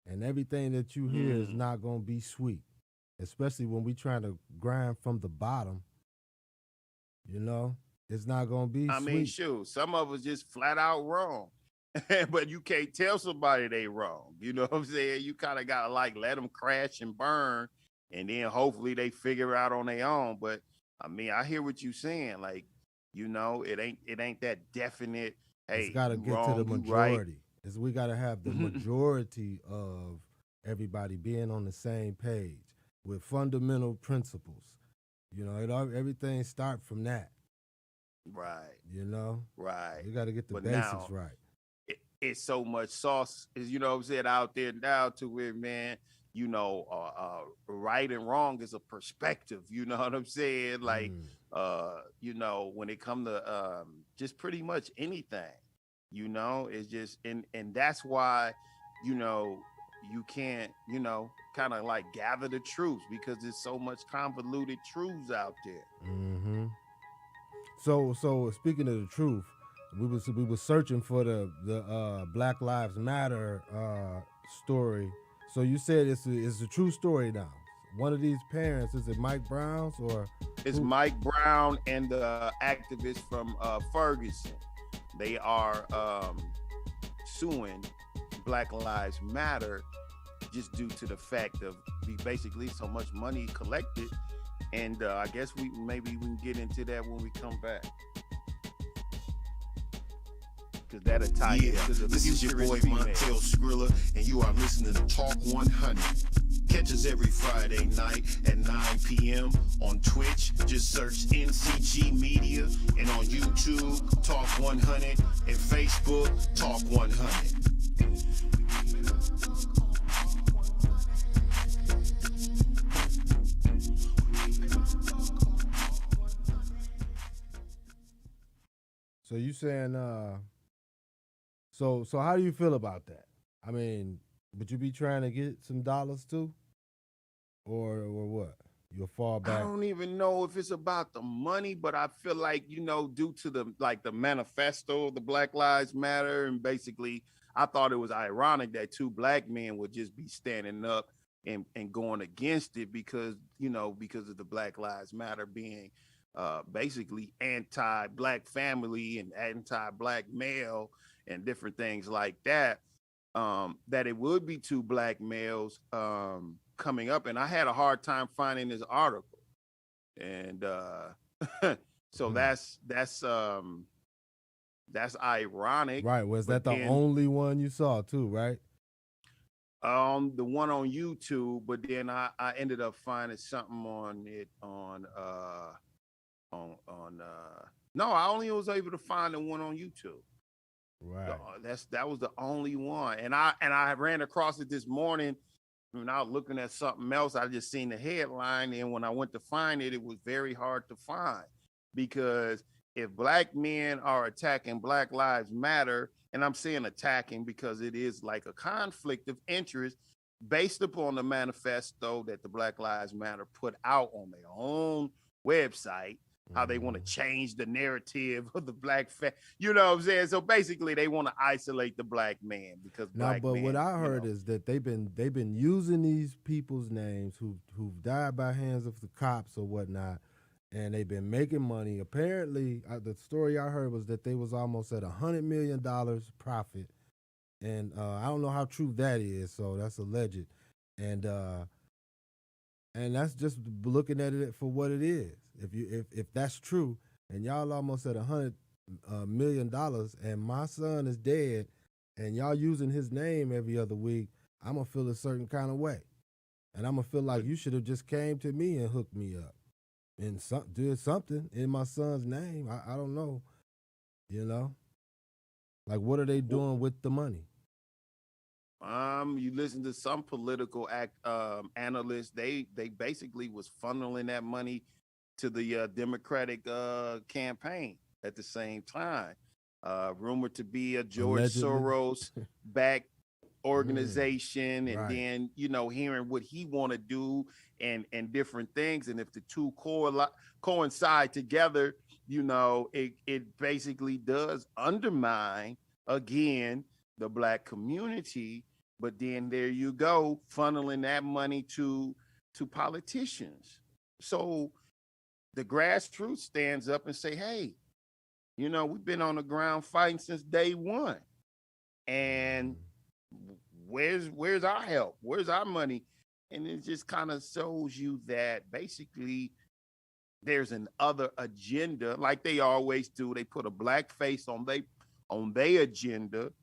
And everything that you hear is not gonna be sweet. Especially when we trying to grind from the bottom. It's not gonna be sweet. I mean, shoot, some of us just flat out wrong. But you can't tell somebody they wrong. You know what I'm saying? You kind of gotta let them crash and burn, and then hopefully they figure out on their own. But I mean, I hear what you're saying. Like, it ain't that definite. Hey, it's gotta get wrong, to the majority. Right. We gotta have the majority of everybody being on the same page with fundamental principles. Everything start from that. Right. You know, Right. you got to get the But basics now right. it's so much sauce, is you know what I'm saying, out there now to where, man, right and wrong is a perspective. You know what I'm saying? Like, Mm. when it come to just pretty much anything, it's just and that's why, you know, you can't, kind of like gather the truths because there's so much convoluted truths out there. Hmm. So speaking of the truth, we was searching for the Black Lives Matter story. So you said it's a true story now. One of these parents, is it Mike Brown's or It's who? Mike Brown and the activists from Ferguson. They are suing Black Lives Matter just due to the fact of basically so much money collected. And I guess we can get into that when we come back, because that'll tie Yeah, into the this is your future boy and female. TEL-SCRILLA, and you are listening to Talk 100. Catch us every Friday night at 9 p.m. on Twitch. Just search NCG Media, and on YouTube, Talk 100, and Facebook, Talk 100. So you saying so how do you feel about that? I mean, would you be trying to get some dollars too, or what? You'll fall I back. don't even know if it's about the money, but I feel like, due to the manifesto, the Black Lives Matter, and basically, I thought it was ironic that two black men would just be standing up and going against it because of the Black Lives Matter being basically anti-black family and anti-black male and different things like that. That it would be two black males coming up, and I had a hard time finding this article, and so Hmm. that's ironic. Right. Was But that the then only one you saw too? Right. the one on YouTube, but then I ended up finding something on it on no, I only was able to find the one on YouTube. Right. That was the only one, and I ran across it this morning when I was looking at something else. I just seen the headline, and when I went to find it, it was very hard to find, because if black men are attacking Black Lives Matter, and I'm saying attacking because it is like a conflict of interest based upon the manifesto that the Black Lives Matter put out on their own website, how they want to Mhm. change the narrative of the you know what I'm saying? So basically they want to isolate the black man because Now, black but what men, I heard is that they've been using these people's names who've died by hands of the cops or whatnot, and they've been making money. Apparently, the story I heard was that they was almost at $100 million profit, and I don't know how true that is. So that's alleged, and uh, and that's just looking at it for what it is. If that's true, and y'all almost at $100 million, and my son is dead, and y'all using his name every other week, I'm gonna feel a certain kind of way, and I'm gonna feel like but you should have just came to me and hooked me up and did something in my son's name. I don't know, you know, like what are they doing with the money? you listen to some political analysts, they basically was funneling that money to the Democratic campaign at the same time. Rumored to be a George Allegedly. Soros backed Mm, organization, and right. then hearing what he want to do and different things, and if the two coincide together, it basically does undermine again the black community. But then there you go, funneling that money to politicians. So the grassroots stands up and say, hey, we've been on the ground fighting since day one, and Mhm. where's our help? Where's our money? And it just kind of shows you that basically there's an other agenda, like they always do. They put a black face on their agenda,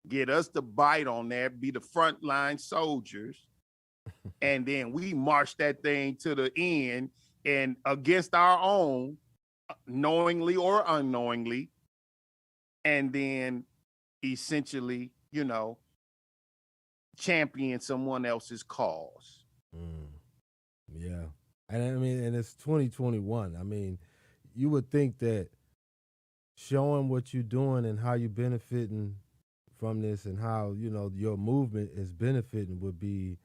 get us to bite on that, be the frontline soldiers, and then we march that thing to the end and against our own. knowingly or unknowingly, and then essentially, champion someone else's cause. Mm, yeah. And I mean, and it's 2021. I mean, you would think that showing what you're doing and how you're benefiting from this and how, your movement is benefiting would be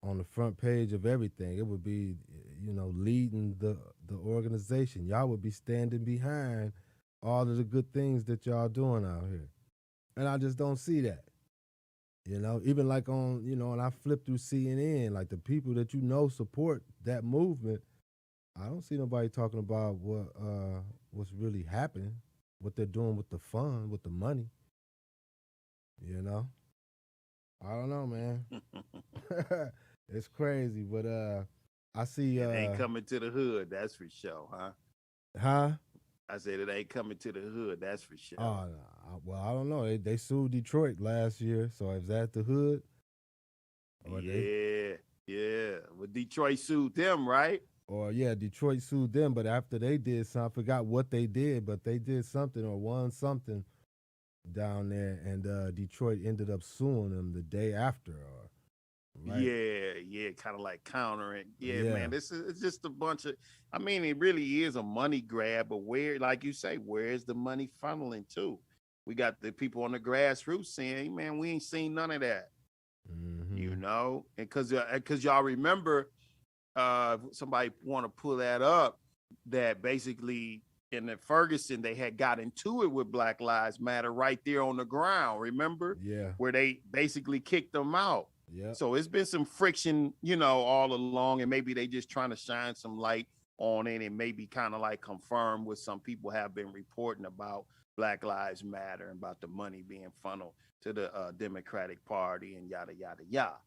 on the front page of everything. It would be, leading the organization. Y'all would be standing behind all of the good things that y'all doing out here. And I just don't see that. Even like on, and I flip through CNN, like the people that support that movement, I don't see nobody talking about what's really happening, what they're doing with the fund, with the money. You know, I don't know, man. It's crazy, but I see. It ain't coming to the hood, that's for sure, huh? Huh? I said it ain't coming to the hood, that's for sure. Well, I don't know. They sued Detroit last year, so is that the hood? Yeah. Well, Detroit sued them, right? Or yeah, Detroit sued them, but after they did something, I forgot what they did, but they did something or won something down there, and Detroit ended up suing them the day after. Right? Yeah, kind of like countering. Yeah, Yeah. man, it's just a bunch of. I mean, it really is a money grab, but where, like you say, where is the money funneling to? We got the people on the grassroots saying, hey, "Man, we ain't seen none of that," Mm-hmm. and because y'all remember, somebody want to pull that up, that basically in the Ferguson they had got into it with Black Lives Matter right there on the ground. Remember? Yeah. Where they basically kicked them out. Yeah. So it's been some friction, all along, and maybe they just trying to shine some light on it, and maybe kind of like confirm what some people have been reporting about Black Lives Matter and about the money being funneled to the Democratic Party and yada yada yada,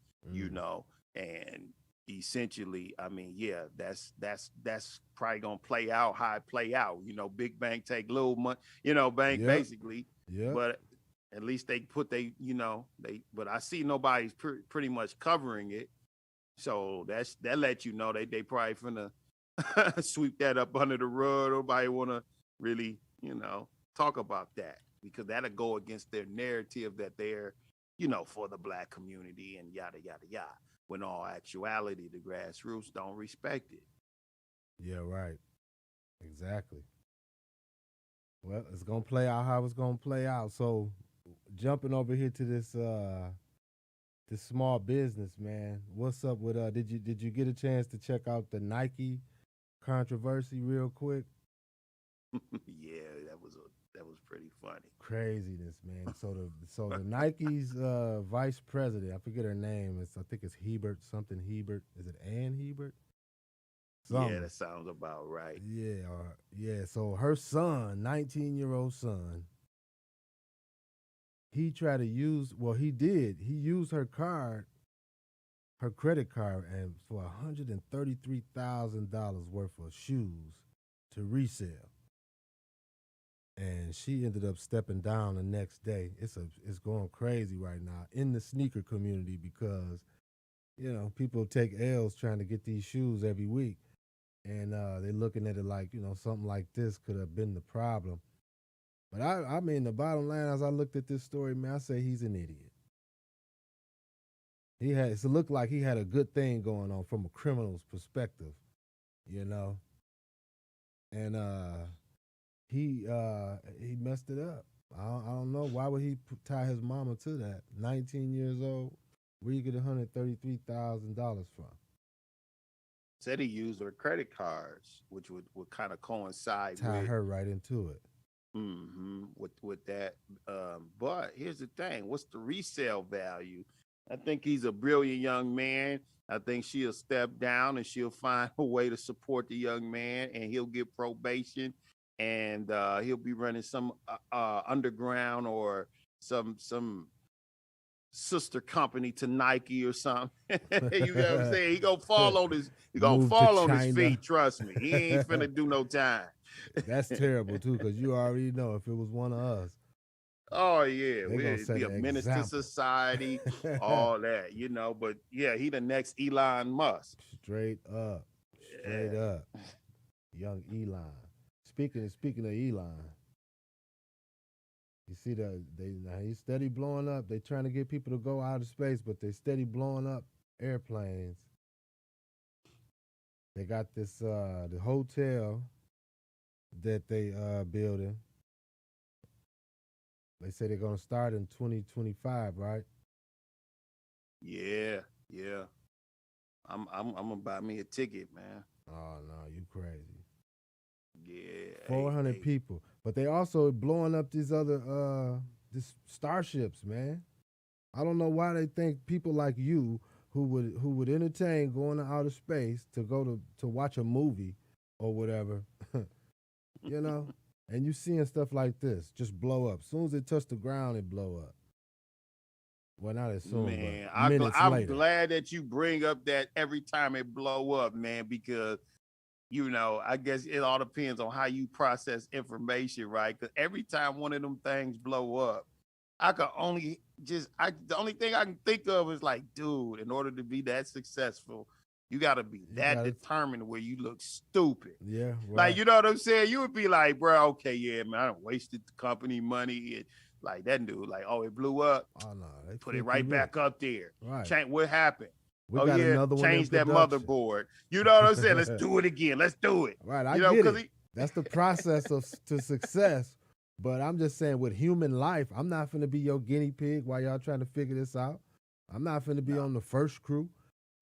and essentially, I mean, yeah, that's probably gonna play out how it play out. Big bank take little money, bank Yep. basically, Yep. but at least they put but I see nobody's pretty much covering it. So that lets you know they probably finna sweep that up under the rug. Nobody wanna really, talk about that, because that'll go against their narrative that they're, for the black community and yada yada yada. When all actuality, the grassroots don't respect it. Yeah. Right. Exactly. Well, it's gonna play out how it's gonna play out. So, jumping over here to this small business, man. What's up with did you get a chance to check out the Nike controversy real quick? Yeah, that was pretty funny. Craziness, man. So the Nike's vice president, I forget her name. I think it's Hebert, something Hebert. Is it Ann Hebert? Yeah, that sounds about right. Yeah. So her son, 19-year-old son, he tried to use. Well, he did. He used her credit card, and for $133,000 worth of shoes to resell. And she ended up stepping down the next day. It's going crazy right now in the sneaker community because people take L's trying to get these shoes every week, and they're looking at it like something like this could have been the problem. But I mean, the bottom line, as I looked at this story, man, I say he's an idiot. It looked like he had a good thing going on from a criminal's perspective, and he messed it up. I don't know why would he tie his mama to that. 19 years old, where you get $133,000 from? Said he used her credit cards, which would kind of coincide Tie with her right into it. With that. But here's the thing: what's the resale value? I think he's a brilliant young man. I think she'll step down and she'll find a way to support the young man, and he'll get probation, and he'll be running some underground or some sister company to Nike or something. You know what I'm saying? He gonna fall on his feet. Trust me, he ain't finna do no time. That's terrible too, because you already know if it was one of us. Oh yeah, we'd be a menace to society, all that, But yeah, he the next Elon Musk. Straight up, young Elon. speaking of Elon, you see now he's steady blowing up. They trying to get people to go out of space, but they steady blowing up airplanes. They got this the hotel that they building. They say they're gonna start in 2025, right? Yeah, yeah. I'm gonna buy me a ticket, man. Oh no, you crazy. Yeah. 400 people. But they also blowing up these other these starships, man. I don't know why they think people like you who would entertain going to outer space to go to watch a movie or whatever, you know, and you seeing stuff like this just blow up. As soon as it touch the ground, it blow up. Well, not as soon, Man, but minutes I'm later. glad that you bring up that every time it blow up, man, because I guess it all depends on how you process information, right? Because every time one of them things blow up, the only thing I can think of is like, dude, in order to be that successful, you got to be determined where you look stupid. Yeah, right. Like, you know what I'm saying? You would be like, bro, okay, yeah, man, I done wasted the company money. And like that dude, like, oh, it blew up. Oh no, they put it right back up there. Right. What happened? We got another one change that motherboard. You know what I'm saying? Let's do it again. Let's do it. Right, I get it. That's the process to success. But I'm just saying, with human life, I'm not finna be your guinea pig while y'all trying to figure this out. I'm not finna be on the first crew.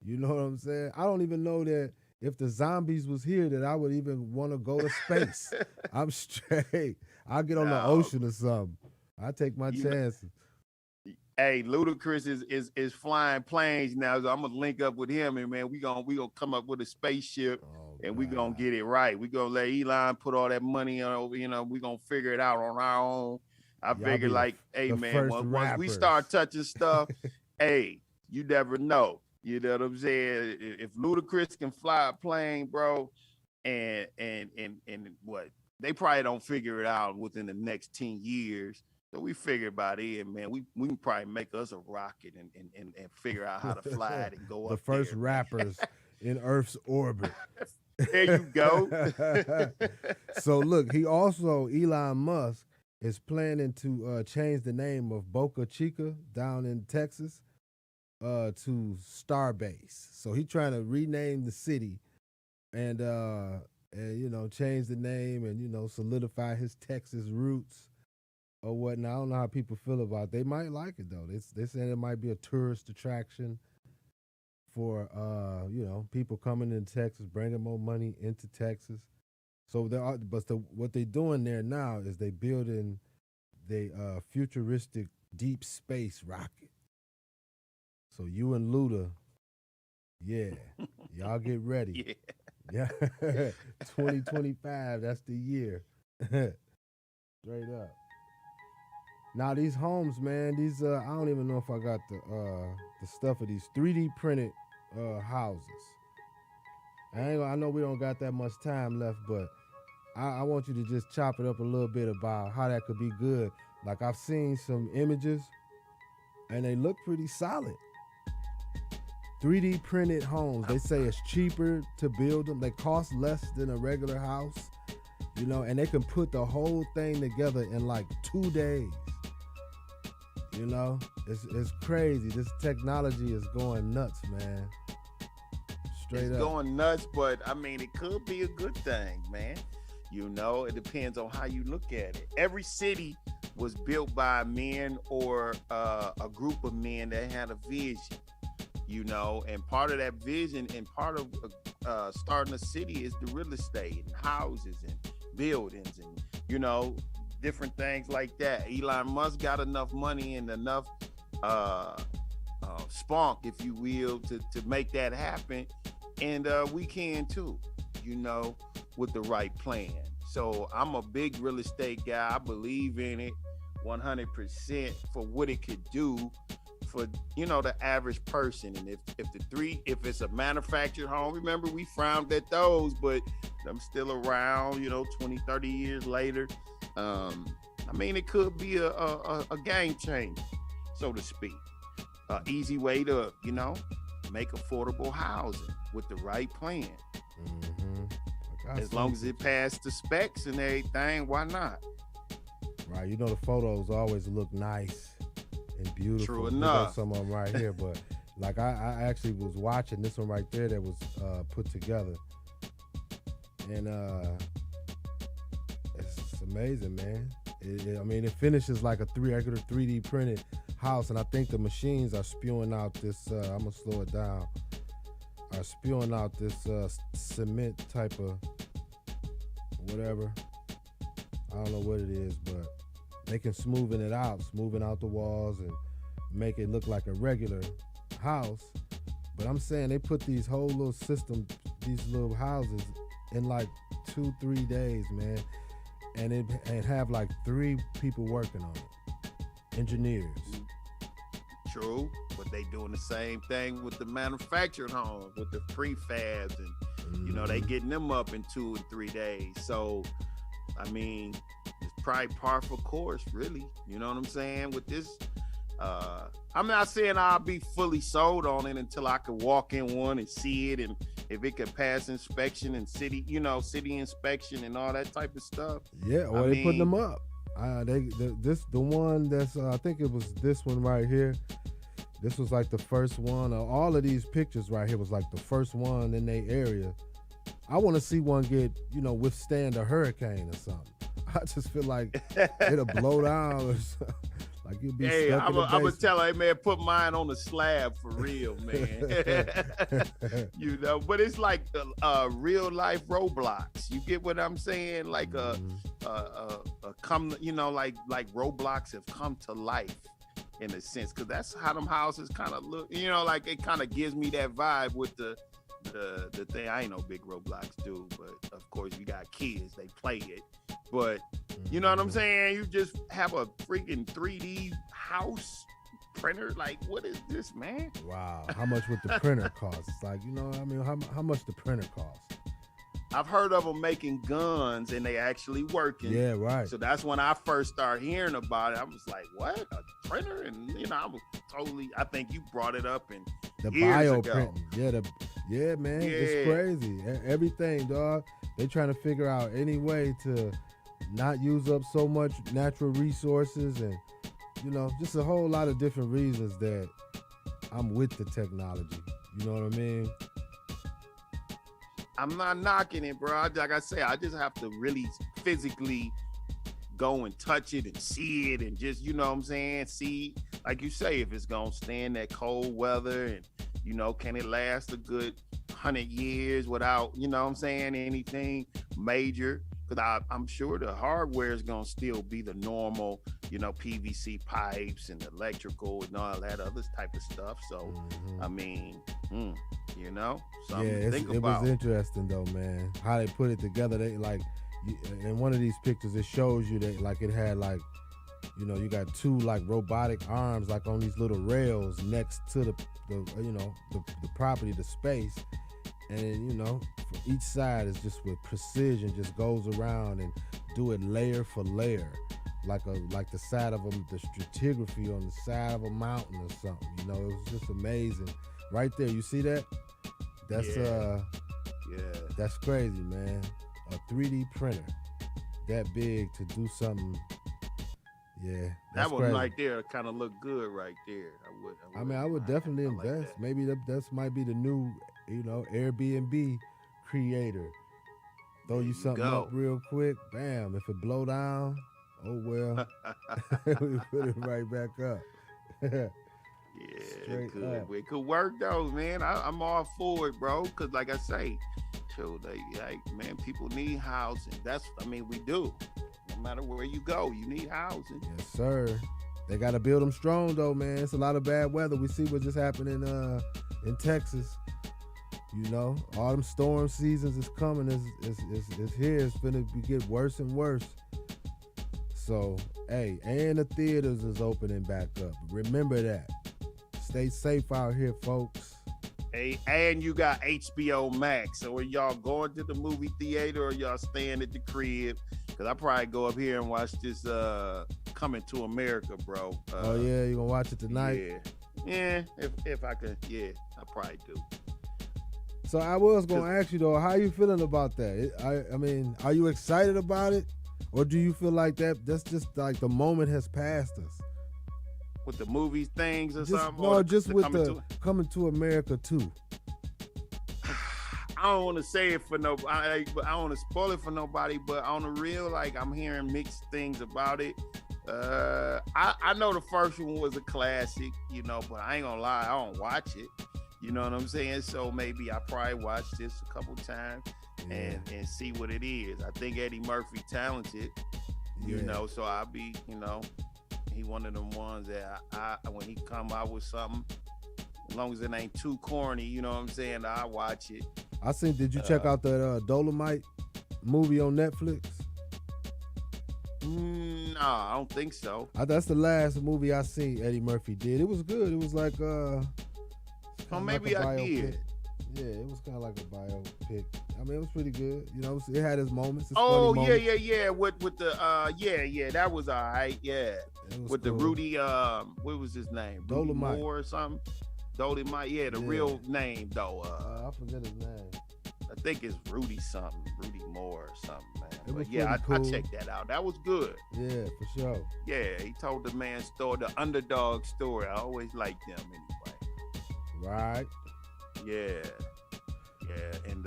You know what I'm saying? I don't even know that if the zombies was here that I would even want to go to space. I'm straight. I'll get on the ocean or something. I take my chances. Hey, Ludacris is flying planes now, so I'm gonna link up with him, and man, we gonna come up with a spaceship, and we gonna get it right. We gonna let Elon put all that money on. We gonna figure it out on our own. I figure like, hey man, once we start touching stuff, hey, you never know. You know what I'm saying? If Ludacris can fly a plane, bro, and what they probably don't figure it out within the next 10 years. So we figured about it, man. We can probably make us a rocket and figure out how to fly it and go up. The first rappers in Earth's orbit. There you go. So look, Elon Musk is planning to change the name of Boca Chica down in Texas to Starbase. So he's trying to rename the city and change the name and solidify his Texas roots. Or whatnot. I don't know how people feel about it. They might like it though. They saying it might be a tourist attraction for people coming in Texas, bringing more money into Texas. So what they're doing there now is they building the futuristic deep space rocket. So you and Luda, yeah, y'all get ready. Yeah, 2025. That's the year. Straight up. Now these homes, man, these I don't even know if I got the stuff of these 3D printed houses. I know we don't got that much time left, but I want you to just chop it up a little bit about how that could be good. Like I've seen some images, and they look pretty solid. 3D printed homes. They say it's cheaper to build them. They cost less than a regular house, and they can put the whole thing together in like 2 days. It's crazy. This technology is going nuts, man. Straight up. Going nuts, but I mean, it could be a good thing, man. It depends on how you look at it. Every city was built by men or a group of men that had a vision, and part of that vision and part of starting a city is the real estate and houses and buildings and, different things like that. Elon Musk got enough money and enough spunk, if you will, to make that happen. And we can too, with the right plan. So I'm a big real estate guy. I believe in it 100% for what it could do for, the average person. And if it's a manufactured home, remember we frowned at those, but I'm still around, 20, 30 years later. I mean, it could be a game changer, so to speak. Easy way to, make affordable housing with the right plan. Mm-hmm. As long as it passed the specs and everything, why not? Right, you know the photos always look nice and beautiful. True Here enough. goes some of them right here, but like I actually was watching this one right there that was put together, and it's amazing, man. I mean, it finishes like a regular 3D printed house, and I think the machines are spewing out this. I'm gonna slow it down. Are spewing out this cement type of whatever. I don't know what it is, but they can smoothing out the walls and make it look like a regular house. But I'm saying they put these whole little system, these little houses in like 2-3 days, man, and have like 3 people working on it, engineers. True, but they doing the same thing with the manufactured homes, with the prefabs, and you know they getting them up in 2 and 3 days. So, I mean, it's probably par for course, really. You know what I'm saying? With this, I'm not saying I'll be fully sold on it until I could walk in one and see it, and if it could pass inspection and city inspection and all that type of stuff. Yeah, or they putting them up. The one that's I think it was this one right here. This was like the first one. All of these pictures right here was like the first one in their area. I want to see one withstand a hurricane or something. I just feel like it'll blow down or something. Like you'll be stuck in the basement. I'm gonna tell her, hey man, put mine on the slab for real, man. But it's like real life Roblox. You get what I'm saying? Like like Roblox have come to life in a sense, because that's how them houses kind of look. Like it kind of gives me that vibe with the thing. I ain't no big Roblox dude, but of course you got kids, they play it. But you know what I'm saying? You just have a freaking 3D house printer. Like, what is this, man? Wow. How much would the printer cost? It's like, how much the printer cost? I've heard of them making guns and they actually working. Yeah, right. So that's when I first started hearing about it. I was like, what? A printer? And I think you brought it up in the years bio ago. printing. Yeah, man. Yeah. It's crazy. Everything, dog. They trying to figure out any way to not use up so much natural resources, and just a whole lot of different reasons that I'm with the technology. You know what I mean? I'm not knocking it, bro. Like I say, I just have to really physically go and touch it and see it, and just, see, like you say, if it's gonna stand that cold weather, and can it last a good 100 years without, anything major? Because I'm sure the hardware is gonna still be the normal, PVC pipes and electrical and all that other type of stuff. So, I mean, something to think about. It was interesting though, man, how they put it together. They in one of these pictures, it shows you that like it had like, you got 2 like robotic arms like on these little rails next to the property, the space. And for each side is just with precision, just goes around and do it layer for layer, like the side of the stratigraphy on the side of a mountain or something. It was just amazing. Right there, you see that? That's that's crazy, man. A 3D printer that big to do something. Yeah, that one crazy. right there kind of look good right there. I would definitely invest. Like Maybe that might be the new, Airbnb creator. Throw you something up real quick, bam. If it blow down, oh well. We put it right back up. Yeah, it could work though, man. I'm all for it, bro. Cause like I say, man, people need housing. We do. No matter where you go, you need housing. Yes, sir. They got to build them strong, though, man. It's a lot of bad weather. We see what just happened in Texas. All them storm seasons is coming. It's here. It's going to get worse and worse. So, hey, and the theaters is opening back up. Remember that. Stay safe out here, folks. Hey, and you got HBO Max. So are y'all going to the movie theater or y'all staying at the crib? Because I probably go up here and watch this Coming to America, bro. Oh, yeah? You going to watch it tonight? Yeah. Yeah, if I could. Yeah, I probably do. So I was gonna ask you though, how you feeling about that? I mean, are you excited about it, or do you feel like that's just like the moment has passed us? With the movie things or Just something? no, Or just with coming the Coming to America too. I don't want to say it for nobody. I don't want to spoil it for nobody. But on the real, like I'm hearing mixed things about it. I know the first one was a classic, you know, but I ain't gonna lie, I don't watch it. You know what I'm saying? So maybe I probably watch this a couple times and see what it is. I think Eddie Murphy talented, you know, so I'll be, you know, he one of them ones that I when he come out with something, as long as it ain't too corny, you know what I'm saying, I watch it. Did you check out that Dolomite movie on Netflix? No, I don't think so. That's the last movie I seen Eddie Murphy did. It was good. It was like maybe I did. Yeah, it was kind of like a biopic. I mean, it was pretty good. You know, it had its moments. Its oh funny yeah, moments. yeah. With the that was all right. Yeah, with cool. the Rudy, what was his name? Dolomite Moore or something. Dolomite. Yeah, the real name though. I forget his name. I think it's Rudy something, Rudy Moore or something, man. It was But yeah, cool. I checked that out. That was good. Yeah, for sure. Yeah, he told the man's story, the underdog story. I always liked them anyway. Right. Yeah. And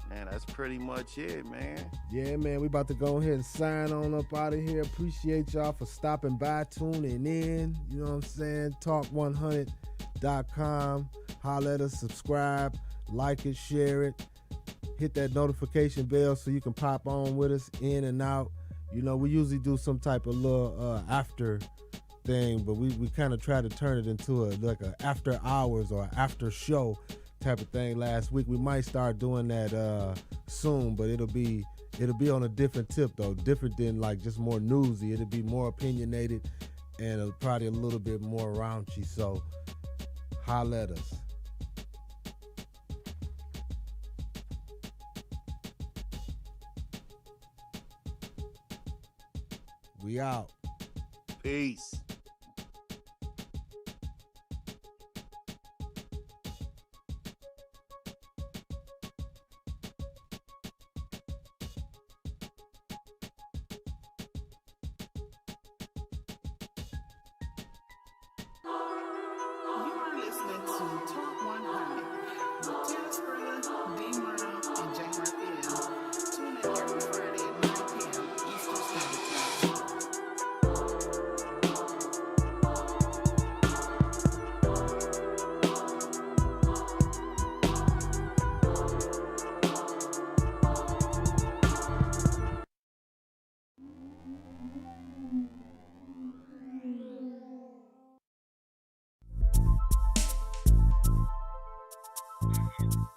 man, that's pretty much it, man. Yeah, man, we about to go ahead and sign on up out of here. Appreciate y'all for stopping by, tuning in. You know what I'm saying? Talk100.com. Holler at us, subscribe, like it, share it. Hit that notification bell so you can pop on with us in and out. You know, we usually do some type of little after thing, but we kind of try to turn it into like a after hours or after show type of thing. Last week we might start doing that soon, but it'll be on a different tip though, different than like just more newsy. It'll be more opinionated and probably a little bit more raunchy. So holler at us. We out. Peace. You are listening to Talk 100 with TEL-SCRILLA, D-Murder, and Jack Raphael. Tune in every Friday at 9 p.m. Eastern Standard Thank you.